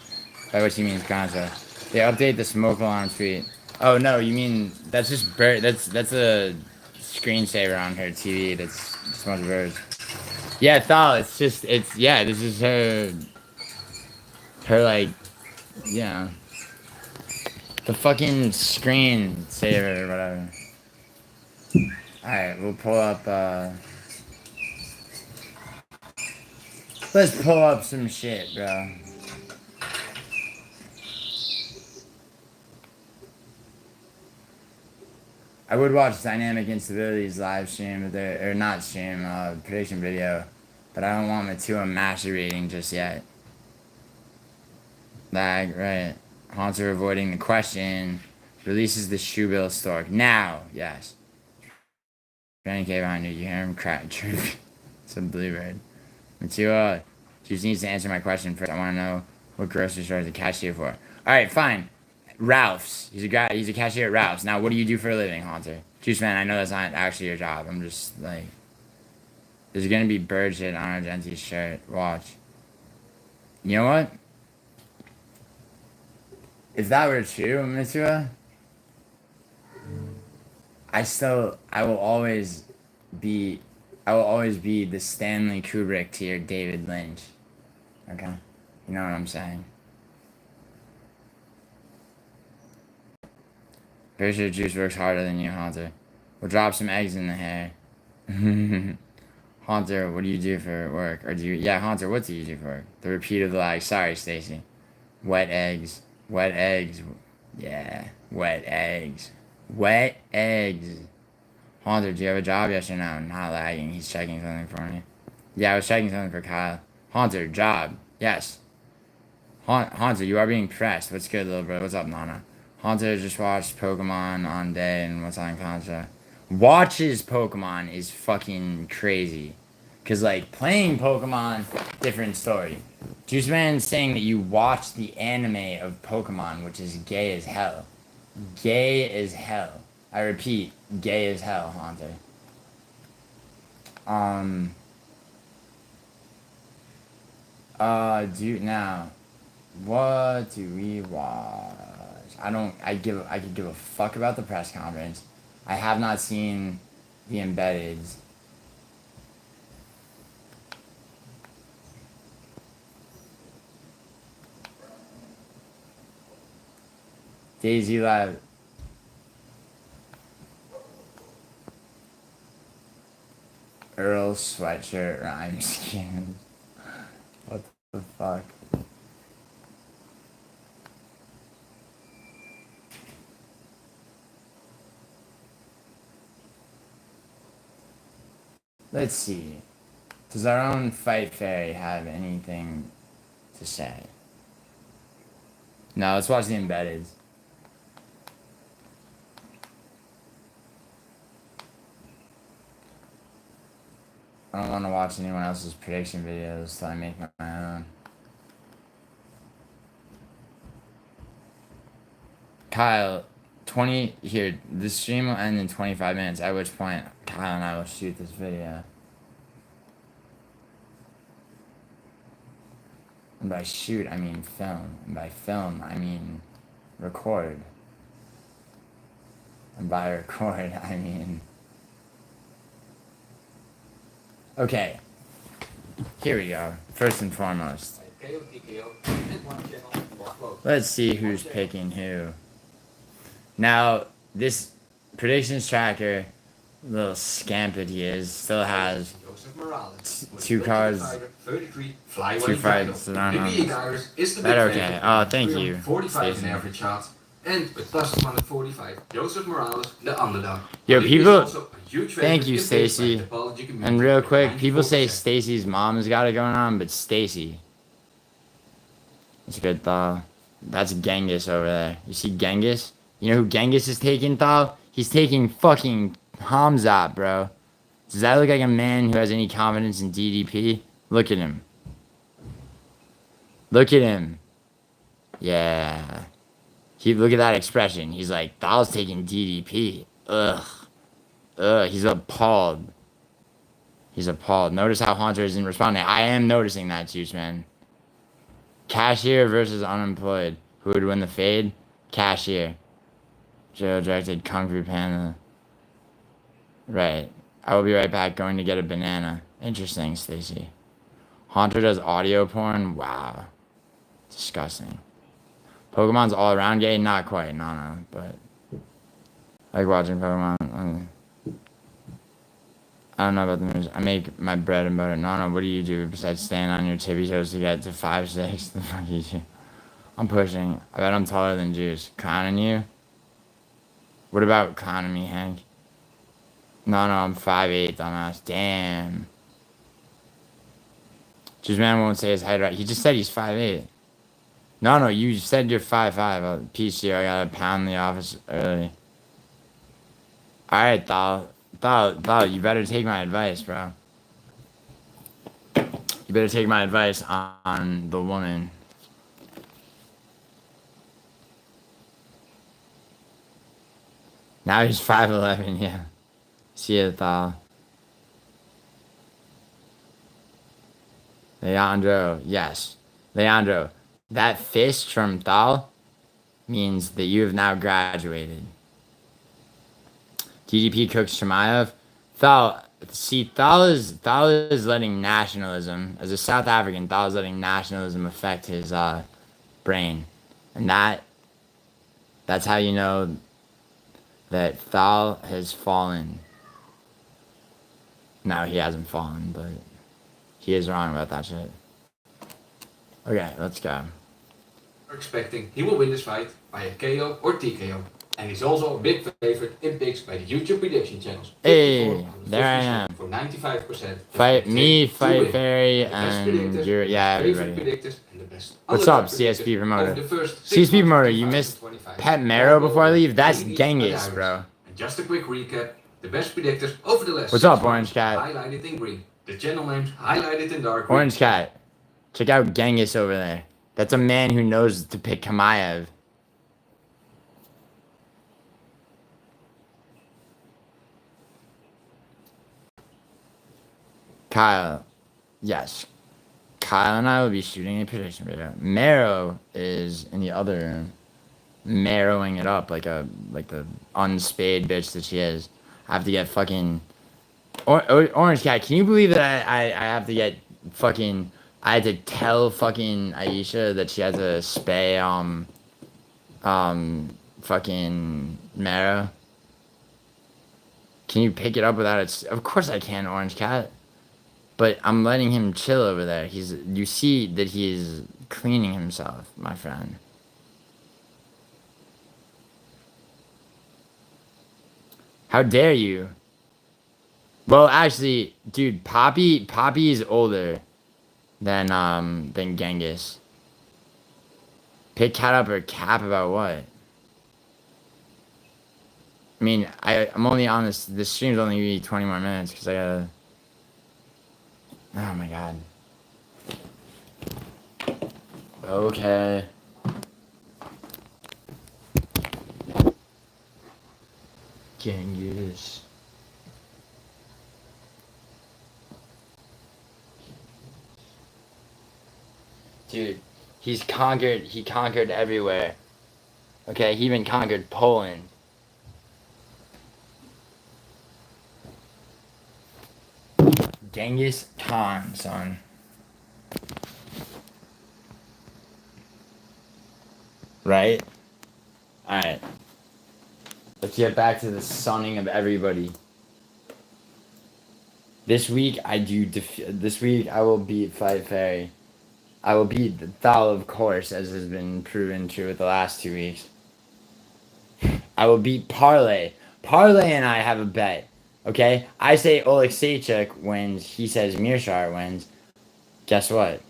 [SPEAKER 1] By which he means Gonzo. They update the smoke alarm tweet. Oh, no, you mean... that's just bird... that's a screensaver on her TV. That's just a bunch of birds. Yeah, Thal, it's just... it's... yeah, this is her... like... yeah. The fucking screensaver or whatever. Alright, we'll pull up, let's pull up some shit, bro. I would watch Dynamic Instability's live stream, but or not stream, prediction video, but I don't want Matua masturbating just yet. Lag, right. Haunter avoiding the question. Releases the Shoebill stork. Now, yes. Granny K behind you. You hear him crack. It's a bluebird. Matua, she just needs to answer my question first. I want to know what grocery store is a cashier for. Alright, fine. Ralph's. He's a cashier at Ralph's. Now, what do you do for a living, Haunter? Juice Man, I know that's not actually your job. I'm just, like... there's gonna be bird shit on Argenti's shirt. Watch. You know what? If that were true, Matua, I will always be the Stanley Kubrick to your David Lynch. Okay? You know what I'm saying? Pretty sure Juice works harder than you, Haunter. We'll drop some eggs in the hair. Haunter, what do you do for work? Or do you... yeah, Haunter, what do you do for work? The repeat of the lag. Sorry, Stacy. Wet eggs. Wet eggs. Yeah. Wet eggs. Wet eggs. Haunter, do you have a job? Yes or no? Not lagging. He's checking something for me. Yeah, I was checking something for Kyle. Haunter, job. Yes. Haunter, you are being pressed. What's good, little bro? What's up, Nana? Haunter just watched Pokemon on day and what's on console. Watches Pokemon is fucking crazy. Because, like, playing Pokemon, different story. Juice Man's saying that you watch the anime of Pokemon, which is gay as hell. Gay as hell. I repeat, gay as hell, Haunter. Now, what do we watch? I could give a fuck about the press conference. I have not seen the embeddeds. Daisy Lab. Earl sweatshirt rhyme scheme. What the fuck? Let's see. Does our own Fight Fairy have anything to say? No, let's watch the embeddeds. I don't want to watch anyone else's prediction videos, so I make my own. Kyle, here, the stream will end in 25 minutes, at which point Kyle and I will shoot this video. And by shoot, I mean film. And by film, I mean record. And by record, I mean... okay. Here we go. First and foremost. Let's see who's picking who. Now, this predictions tracker Little scamp that he is. Still has
[SPEAKER 2] Joseph Morales.
[SPEAKER 1] 2 cars,
[SPEAKER 2] 33, fly
[SPEAKER 1] 2 fights. I don't
[SPEAKER 2] The
[SPEAKER 1] know.
[SPEAKER 2] Irish is the
[SPEAKER 1] That
[SPEAKER 2] big
[SPEAKER 1] okay.
[SPEAKER 2] favorite.
[SPEAKER 1] Oh, thank you,
[SPEAKER 2] 345 in
[SPEAKER 1] Stacey.
[SPEAKER 2] average shots. And with plus 145, Joseph Morales, the underdog.
[SPEAKER 1] Yo,
[SPEAKER 2] Olivia is
[SPEAKER 1] people.
[SPEAKER 2] also a huge
[SPEAKER 1] Thank
[SPEAKER 2] favorite
[SPEAKER 1] you,
[SPEAKER 2] in picks by the
[SPEAKER 1] Stacey.
[SPEAKER 2] topology community
[SPEAKER 1] And real
[SPEAKER 2] with
[SPEAKER 1] quick, people say
[SPEAKER 2] 94%.
[SPEAKER 1] Stacey's mom has got it going on, but Stacey. It's good, though. That's Genghis over there. You see Genghis? You know who Genghis is taking, though? He's taking fucking Hamza, bro. Does that look like a man who has any confidence in DDP? Look at him. Look at him. Yeah. Look at that expression. He's like, Thal's taking DDP. Ugh. Ugh. He's appalled. He's appalled. Notice how Haunter isn't responding. I am noticing that, Juice Man. Cashier versus unemployed. Who would win the fade? Cashier. Joe directed Kung Fu Panda. Right. I will be right back going to get a banana. Interesting, Stacy. Haunter does audio porn? Wow. Disgusting. Pokemon's all around gay? Not quite, no, but I like watching Pokemon. I don't know about the news. I make my bread and butter. No, what do you do besides staying on your tippy toes to get to 5'6"? The fuck you do? I'm pushing. I bet I'm taller than Juice. Clowning you? What about clowning me, Hank? No, I'm 5'8", dumbass. Damn. Juice Man won't say his height right. He just said he's 5'8". No, you said you're 5'5". PC, I gotta pound the office early. Alright, Thal, you better take my advice, bro. You better take my advice on the woman. Now he's 5'11", yeah. See ya, Thal. Leandro, yes. Leandro, that fist from Thal means that you have now graduated. DDP cooks Shemaev. Thal is letting nationalism, as a South African, Thal is letting nationalism affect his brain. And that's how you know that Thal has fallen. No, he hasn't fallen, but he is wrong about that shit. Okay, let's go.
[SPEAKER 2] We're expecting he will win this fight by a KO or TKO. And he's also a big favorite in picks by the YouTube prediction channels.
[SPEAKER 1] Hey, there I am.
[SPEAKER 2] For 95%.
[SPEAKER 1] Fight Fairy, and everybody. What's up, CSP promoter? CSP promoter, you missed Pet Marrow before I leave? That's Genghis, bro.
[SPEAKER 2] And just a quick recap. The best predictors over the last
[SPEAKER 1] What's up, Orange Cat?
[SPEAKER 2] Highlighted in green. The channel names highlighted in dark
[SPEAKER 1] green. Orange Cat. Check out Genghis over there. That's a man who knows to pick Kamaev. Kyle. Yes. Kyle and I will be shooting a prediction video. Marrow is in the other room. Marrowing it up like the unspayed bitch that she is. I have to get fucking... Orange Cat, can you believe that I have to get fucking... I had to tell fucking Aisha that she had to spay, fucking Marrow? Can you pick it up without it? Of course I can, Orange Cat. But I'm letting him chill over there. You see that he's cleaning himself, my friend. How dare you? Well, actually, dude, Poppy is older than Genghis. Pick cat up or cap about what? I mean, I'm only on this stream's only gonna be 20 more minutes because I gotta... Oh my god. Okay. Genghis. Dude, he conquered everywhere. Okay, he even conquered Poland. Genghis Khan, son. Right? Alright. Let's get back to the sunning of everybody. This week I do. This week I will beat Fight Fairy. I will beat the Thal, of course, as has been proven true with the last 2 weeks. I will beat Parlay. Parlay and I have a bet. Okay? I say Oleksiejczuk wins. He says Mearshart wins. Guess what?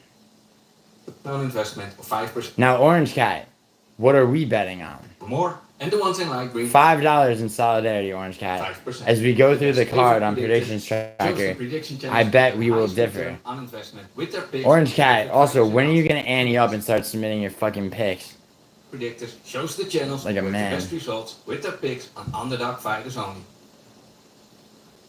[SPEAKER 2] An investment of 5%
[SPEAKER 1] Now, Orange Cat, what are we betting on?
[SPEAKER 2] or more. And the ones in light green,
[SPEAKER 1] $5 in solidarity, Orange Cat.
[SPEAKER 2] 5%.
[SPEAKER 1] As we go through the
[SPEAKER 2] best
[SPEAKER 1] card
[SPEAKER 2] favorite
[SPEAKER 1] on Predictions
[SPEAKER 2] shows the
[SPEAKER 1] Tracker,
[SPEAKER 2] prediction
[SPEAKER 1] I
[SPEAKER 2] channels
[SPEAKER 1] bet we
[SPEAKER 2] with
[SPEAKER 1] will
[SPEAKER 2] highest
[SPEAKER 1] differ.
[SPEAKER 2] return on investment with their picks.
[SPEAKER 1] Orange Cat, also, when are you
[SPEAKER 2] going
[SPEAKER 1] going to ante up and start submitting your fucking picks?
[SPEAKER 2] Predictors shows the channels
[SPEAKER 1] Like a
[SPEAKER 2] with
[SPEAKER 1] man.
[SPEAKER 2] the best results with their picks on underdog fighters only.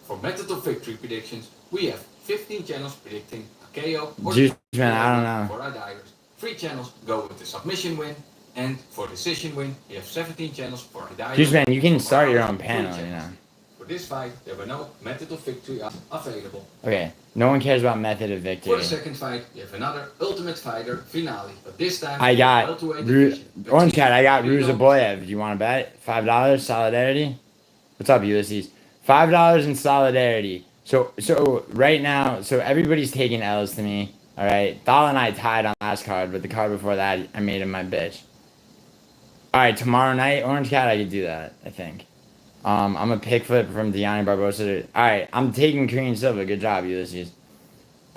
[SPEAKER 2] For method of victory predictions, we have 15 channels predicting a KO or
[SPEAKER 1] Juice Man, I don't know.
[SPEAKER 2] for our divers. 3 channels go with the submission win, and for decision win, we have 17 channels for our divers.
[SPEAKER 1] Juice Man, you can start your own
[SPEAKER 2] 3
[SPEAKER 1] panel, you
[SPEAKER 2] channels.
[SPEAKER 1] know.
[SPEAKER 2] For this fight, there were no method of victory available.
[SPEAKER 1] Okay, no one cares about method of
[SPEAKER 2] For
[SPEAKER 1] victory.
[SPEAKER 2] the second fight, we have another Ultimate Fighter finale, but this time
[SPEAKER 1] I got
[SPEAKER 2] welterweight division
[SPEAKER 1] Orange Cat. I got
[SPEAKER 2] between
[SPEAKER 1] Ruzaboyev. Do you want to bet $5 solidarity? What's up, Ulysses? $5 in solidarity. So right now, so everybody's taking L's to me. All right, Thal and I tied on last card, but the card before that, I made him my bitch. All right, tomorrow night, Orange Cat, I could do that. I think. I'm a pick flip from Deanna Barbosa. All right, I'm taking Korean Silva. Good job, Ulysses.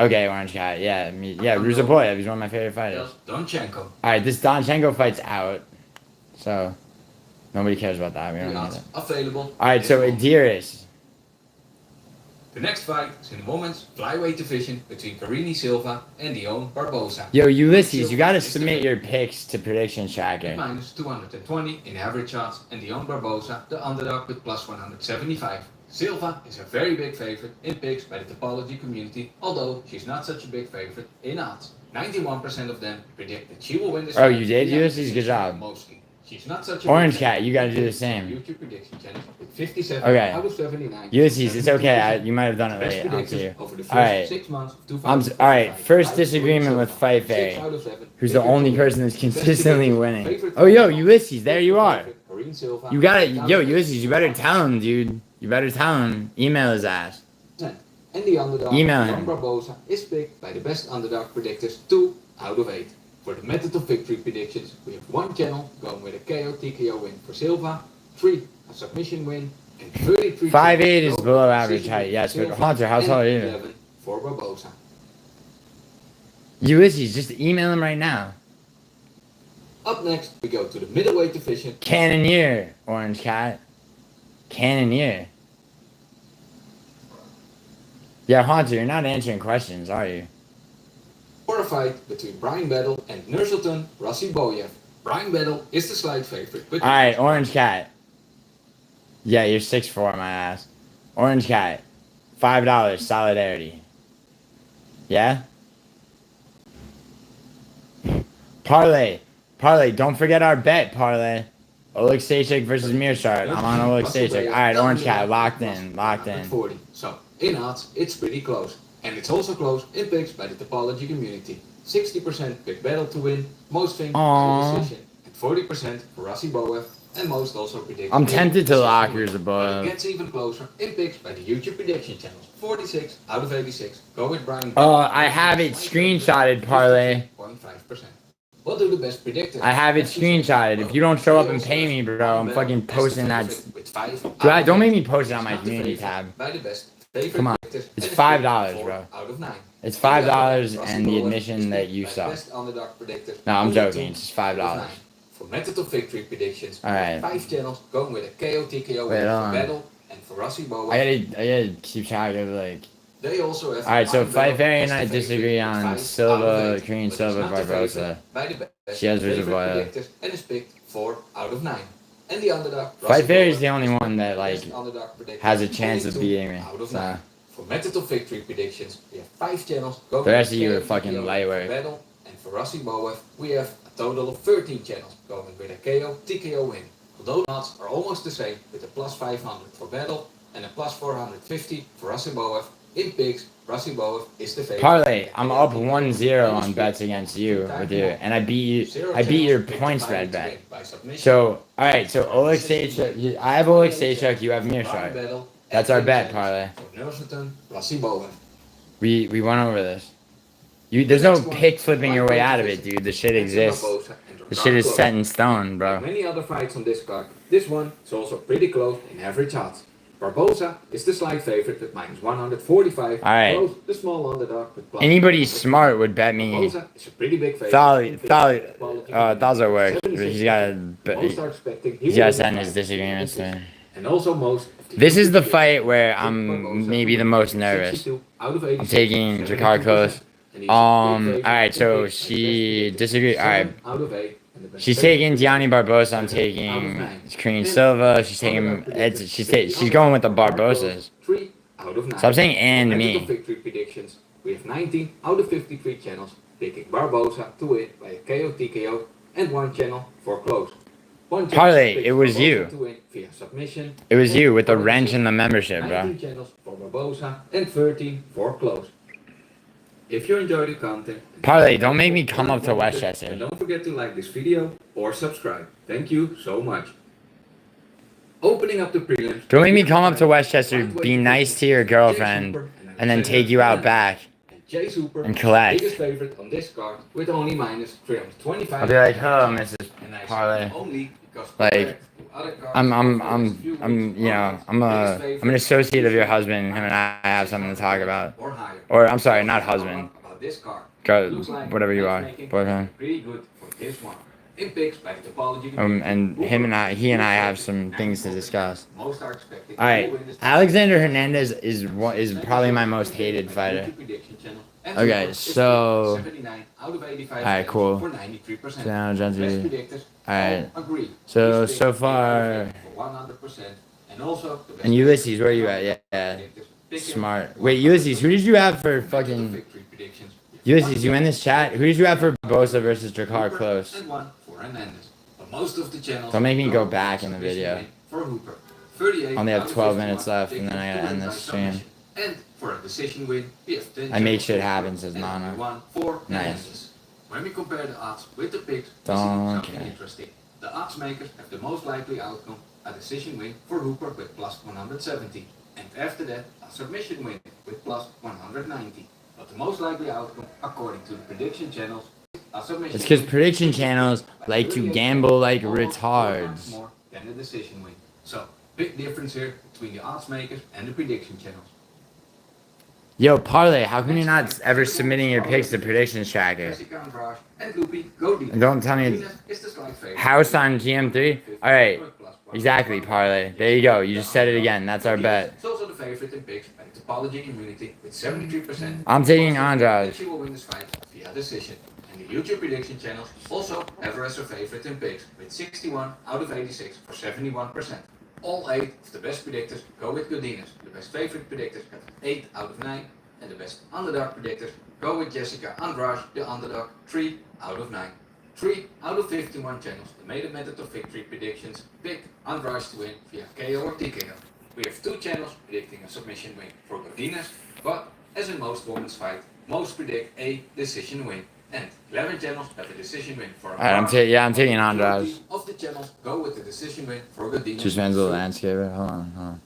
[SPEAKER 1] Okay, Orange Cat. Yeah, Ruzaboyev. He's one of my favorite fighters.
[SPEAKER 2] Donchenko.
[SPEAKER 1] All right, this Donchenko fight's out, so nobody cares about that. We don't
[SPEAKER 2] The
[SPEAKER 1] need
[SPEAKER 2] odds
[SPEAKER 1] it.
[SPEAKER 2] available.
[SPEAKER 1] All right, so Adiris.
[SPEAKER 2] The next fight is in the women's flyweight division between Carini Silva and Dion Barbosa.
[SPEAKER 1] Yo, Ulysses, you gotta submit your picks to Prediction Tracker.
[SPEAKER 2] Minus 220 in average odds, and Dion Barbosa, the underdog, with plus 175. Silva is a very big favorite in picks by the topology community, although she's not such a big favorite in odds. 91% of them predict that she will win this
[SPEAKER 1] Oh,
[SPEAKER 2] fight.
[SPEAKER 1] you did,
[SPEAKER 2] Yeah,
[SPEAKER 1] Ulysses? Good job.
[SPEAKER 2] Mostly. She's not such a
[SPEAKER 1] Orange
[SPEAKER 2] big
[SPEAKER 1] Cat,
[SPEAKER 2] favorite
[SPEAKER 1] you gotta
[SPEAKER 2] in
[SPEAKER 1] do the
[SPEAKER 2] picks
[SPEAKER 1] same.
[SPEAKER 2] on YouTube prediction channel with 57
[SPEAKER 1] Okay.
[SPEAKER 2] out of 79.
[SPEAKER 1] Ulysses, it's okay. You might have done it
[SPEAKER 2] Best
[SPEAKER 1] late. I'll
[SPEAKER 2] predictors
[SPEAKER 1] see you.
[SPEAKER 2] over the first
[SPEAKER 1] All right.
[SPEAKER 2] 6 months of
[SPEAKER 1] All
[SPEAKER 2] 2025.
[SPEAKER 1] right. First
[SPEAKER 2] Five
[SPEAKER 1] disagreement with
[SPEAKER 2] Silva,
[SPEAKER 1] Fight
[SPEAKER 2] 6
[SPEAKER 1] Fairy,
[SPEAKER 2] out of 7.
[SPEAKER 1] who's the
[SPEAKER 2] Favorite
[SPEAKER 1] only
[SPEAKER 2] Silva.
[SPEAKER 1] person that's
[SPEAKER 2] Best
[SPEAKER 1] consistently
[SPEAKER 2] predictor,
[SPEAKER 1] winning.
[SPEAKER 2] favorite
[SPEAKER 1] Oh, yo,
[SPEAKER 2] Silva,
[SPEAKER 1] Ulysses, there you are.
[SPEAKER 2] favorite Corinne Silva,
[SPEAKER 1] You gotta,
[SPEAKER 2] down
[SPEAKER 1] yo,
[SPEAKER 2] to
[SPEAKER 1] Ulysses, you better tell him, dude. You better tell him. Email his ass.
[SPEAKER 2] 10%. And the underdog,
[SPEAKER 1] Email
[SPEAKER 2] Dion
[SPEAKER 1] him.
[SPEAKER 2] Barbosa, is picked by the best underdog predictors 2 out of 8. For the method of victory predictions, we have 1 channel going with a KO TKO win for Silva, 3 a submission win, and 33
[SPEAKER 1] 5'8" is
[SPEAKER 2] going
[SPEAKER 1] below
[SPEAKER 2] with a
[SPEAKER 1] average
[SPEAKER 2] decision
[SPEAKER 1] height,
[SPEAKER 2] win
[SPEAKER 1] yes,
[SPEAKER 2] for
[SPEAKER 1] but
[SPEAKER 2] Silva,
[SPEAKER 1] Hunter, how
[SPEAKER 2] and
[SPEAKER 1] tall are you?
[SPEAKER 2] 11 for Barbosa.
[SPEAKER 1] Ulysses, just email him right now.
[SPEAKER 2] Up next, we go to the middleweight division.
[SPEAKER 1] Cannoneer, Orange Cat. Cannoneer. Yeah, Hunter, you're not answering questions, are you?
[SPEAKER 2] For a fight between Brian Battle and Nursultan Rasiboyev. Brian Battle is the slight favorite. But
[SPEAKER 1] Alright, Orange Cat. Yeah, you're 6'4", my ass. Orange Cat. $5, solidarity. Yeah? Parlay. Parlay, don't forget our bet, Parlay. Oleksiejczuk versus Mearshart. I'm on Oleksiejczuk. Alright, Orange Cat, locked in, locked in.
[SPEAKER 2] 40. So, in odds, it's pretty close. And it's also close in picks by the topology community. 60% pick Battle to win, most think by decision, and 40% for Rasiboyev, and most also predict.
[SPEAKER 1] I'm tempted to lock
[SPEAKER 2] But it
[SPEAKER 1] Ruzaboyev.
[SPEAKER 2] gets even closer in picks by the YouTube prediction channels. 46 out of 86 go with Brian.
[SPEAKER 1] I have it screenshotted, Parlay.
[SPEAKER 2] 0.5%. We'll do the best predictor.
[SPEAKER 1] I have it screenshotted. If you don't show up and pay me, bro, I'm fucking posting that. Don't make me post it on my community tab.
[SPEAKER 2] By the best favorite
[SPEAKER 1] Come on.
[SPEAKER 2] predictors,
[SPEAKER 1] It's
[SPEAKER 2] and
[SPEAKER 1] $5,
[SPEAKER 2] four
[SPEAKER 1] bro.
[SPEAKER 2] Out of 9.
[SPEAKER 1] It's $5 and the admission that you saw. No, I'm joking. It's just $5.
[SPEAKER 2] For method of victory predictions,
[SPEAKER 1] Alright.
[SPEAKER 2] 5 channels going with a KO TKO
[SPEAKER 1] Wait,
[SPEAKER 2] win
[SPEAKER 1] hold
[SPEAKER 2] for
[SPEAKER 1] on.
[SPEAKER 2] Battle and for Rasiboyev.
[SPEAKER 1] I gotta keep track of, like.
[SPEAKER 2] They also have.
[SPEAKER 1] Alright, so
[SPEAKER 2] Brian
[SPEAKER 1] Fight
[SPEAKER 2] Battle
[SPEAKER 1] Fairy
[SPEAKER 2] as
[SPEAKER 1] and I
[SPEAKER 2] the favorite
[SPEAKER 1] disagree
[SPEAKER 2] with
[SPEAKER 1] on
[SPEAKER 2] 5 out of
[SPEAKER 1] Silva,
[SPEAKER 2] 8,
[SPEAKER 1] Korean
[SPEAKER 2] but
[SPEAKER 1] Silva,
[SPEAKER 2] it's not the favorite
[SPEAKER 1] Barbosa.
[SPEAKER 2] by the best
[SPEAKER 1] She has
[SPEAKER 2] favorite
[SPEAKER 1] Ruzaboyev.
[SPEAKER 2] predictors and is picked 4 out of 9. And the underdog.
[SPEAKER 1] Fight Fairy's
[SPEAKER 2] Rasiboyev,
[SPEAKER 1] the only one that, like,
[SPEAKER 2] best underdog predictor,
[SPEAKER 1] has a chance
[SPEAKER 2] only
[SPEAKER 1] of
[SPEAKER 2] 2
[SPEAKER 1] beating me.
[SPEAKER 2] out of
[SPEAKER 1] So.
[SPEAKER 2] 9. For method of victory predictions, we have 5 channels. Going
[SPEAKER 1] The rest
[SPEAKER 2] with
[SPEAKER 1] of you
[SPEAKER 2] KO
[SPEAKER 1] are fucking
[SPEAKER 2] TKO
[SPEAKER 1] lightweight.
[SPEAKER 2] for Battle, and for Rasiboyev, we have a total of 13 channels going with a KO TKO win. Although the odds are almost the same, with a plus 500 for Battle and a plus 450 for Rasiboyev. In picks, Rasiboyev is the favorite.
[SPEAKER 1] Parlay, I'm up 1-0 on bets against you with you, and I beat you. I beat your point spread bet. So, alright, so Oleksiejczuk, I have Oleksiejczuk, you have
[SPEAKER 2] Brian
[SPEAKER 1] Mearshart.
[SPEAKER 2] Battle
[SPEAKER 1] That's our bet, Parlay.
[SPEAKER 2] Nelson plus Bowen.
[SPEAKER 1] We went over this. There's no pick flipping your way out of it, dude. The shit exists. The shit is set in stone, bro.
[SPEAKER 2] Like many other fights on this card, this one is also pretty close in average odds. Barbosa is the slight favorite with minus 145.
[SPEAKER 1] All right.
[SPEAKER 2] Close, the small underdog with plus.
[SPEAKER 1] Anybody smart would bet me.
[SPEAKER 2] Barbosa is a pretty big favorite.
[SPEAKER 1] Thazza work. He's got to send his disagreements to me.
[SPEAKER 2] And also most.
[SPEAKER 1] This is the fight where I'm maybe the most nervous. I'm taking Jakar close. Alright, so she disagreed. Alright. She's taking Gianni Barbosa. I'm taking Karine Silva. She's taking. She's going with the Barbosas. So I'm saying and me.
[SPEAKER 2] We have 19 out of 53 channels picking Barbosa to win by a KO TKO and one channel for close.
[SPEAKER 1] Parlay, it was you.
[SPEAKER 2] Via submission.
[SPEAKER 1] It was you with the wrench in the membership, bro.
[SPEAKER 2] 19 channels for Barbosa and 13 for close. If you enjoy the content,
[SPEAKER 1] Parlay, don't make me come up to Westchester.
[SPEAKER 2] And don't forget to like this video or subscribe. Thank you so much. Opening up the prelims.
[SPEAKER 1] Don't make me come up to Westchester, be nice to your girlfriend, and then take you out back and collect.
[SPEAKER 2] Biggest favorite on this card with only minus 325.
[SPEAKER 1] I'll be like, hello, Mrs. Parlay. Like, I'm an associate of your husband. Him and I have something to talk about. Or I'm sorry, not husband. Girl, whatever you are, boyfriend. And he and I have some things to discuss. All right, Alexander Hernandez is probably my most hated fighter. Okay, so alright, cool. GiulianoArgenti. Alright, so far. And Ulysses, where are you at? Yeah. Smart. Wait, Ulysses, who did you have for fucking... Ulysses, you in this chat? Who did you have for Bosa versus Jakar close? Don't make me go back in the video. Only have 12 minutes left, and then I gotta end this stream. I make shit happen, says Nana. Nice.
[SPEAKER 2] When we compare the odds with the picks,
[SPEAKER 1] Don't
[SPEAKER 2] something interesting. The odds makers have the most likely outcome, a decision win for Hooper with plus 170. And after that, a submission win with plus 190. But the most likely outcome, according to the prediction channels, a submission.
[SPEAKER 1] It's because prediction channels like to gamble like retards.
[SPEAKER 2] More than a decision win. So, big difference here between the odds makers and the prediction channels.
[SPEAKER 1] Yo, Parlay, how come you're not ever submitting your picks to Predictions Tracker? And don't tell me House on GM3? Alright, exactly, Parlay. There you go, you just said it again, that's our bet.
[SPEAKER 2] It's also the favorite in picks by the topology community with 73%.
[SPEAKER 1] I'm taking Andrade.
[SPEAKER 2] She will win this fight via decision. And the YouTube prediction channels also have her as her favorite in picks with 61 out of 86 for 71%. All 8 of the best predictors go with Godinez. The best favorite predictors have 8 out of 9. And the best underdog predictors go with Jessica Andrade, the underdog, 3 out of 9. 3 out of 51 channels, the made method of victory predictions, pick Andrade to win via KO or TKO. We have 2 channels predicting a submission win for Godinez, but as in most women's fight, most predict a decision win. And 11 channels have a decision win for
[SPEAKER 1] Alright, I'm taking Andrade.
[SPEAKER 2] Of the channels go with the decision win for Godinez.
[SPEAKER 1] Just man's little landscaper. Hold on.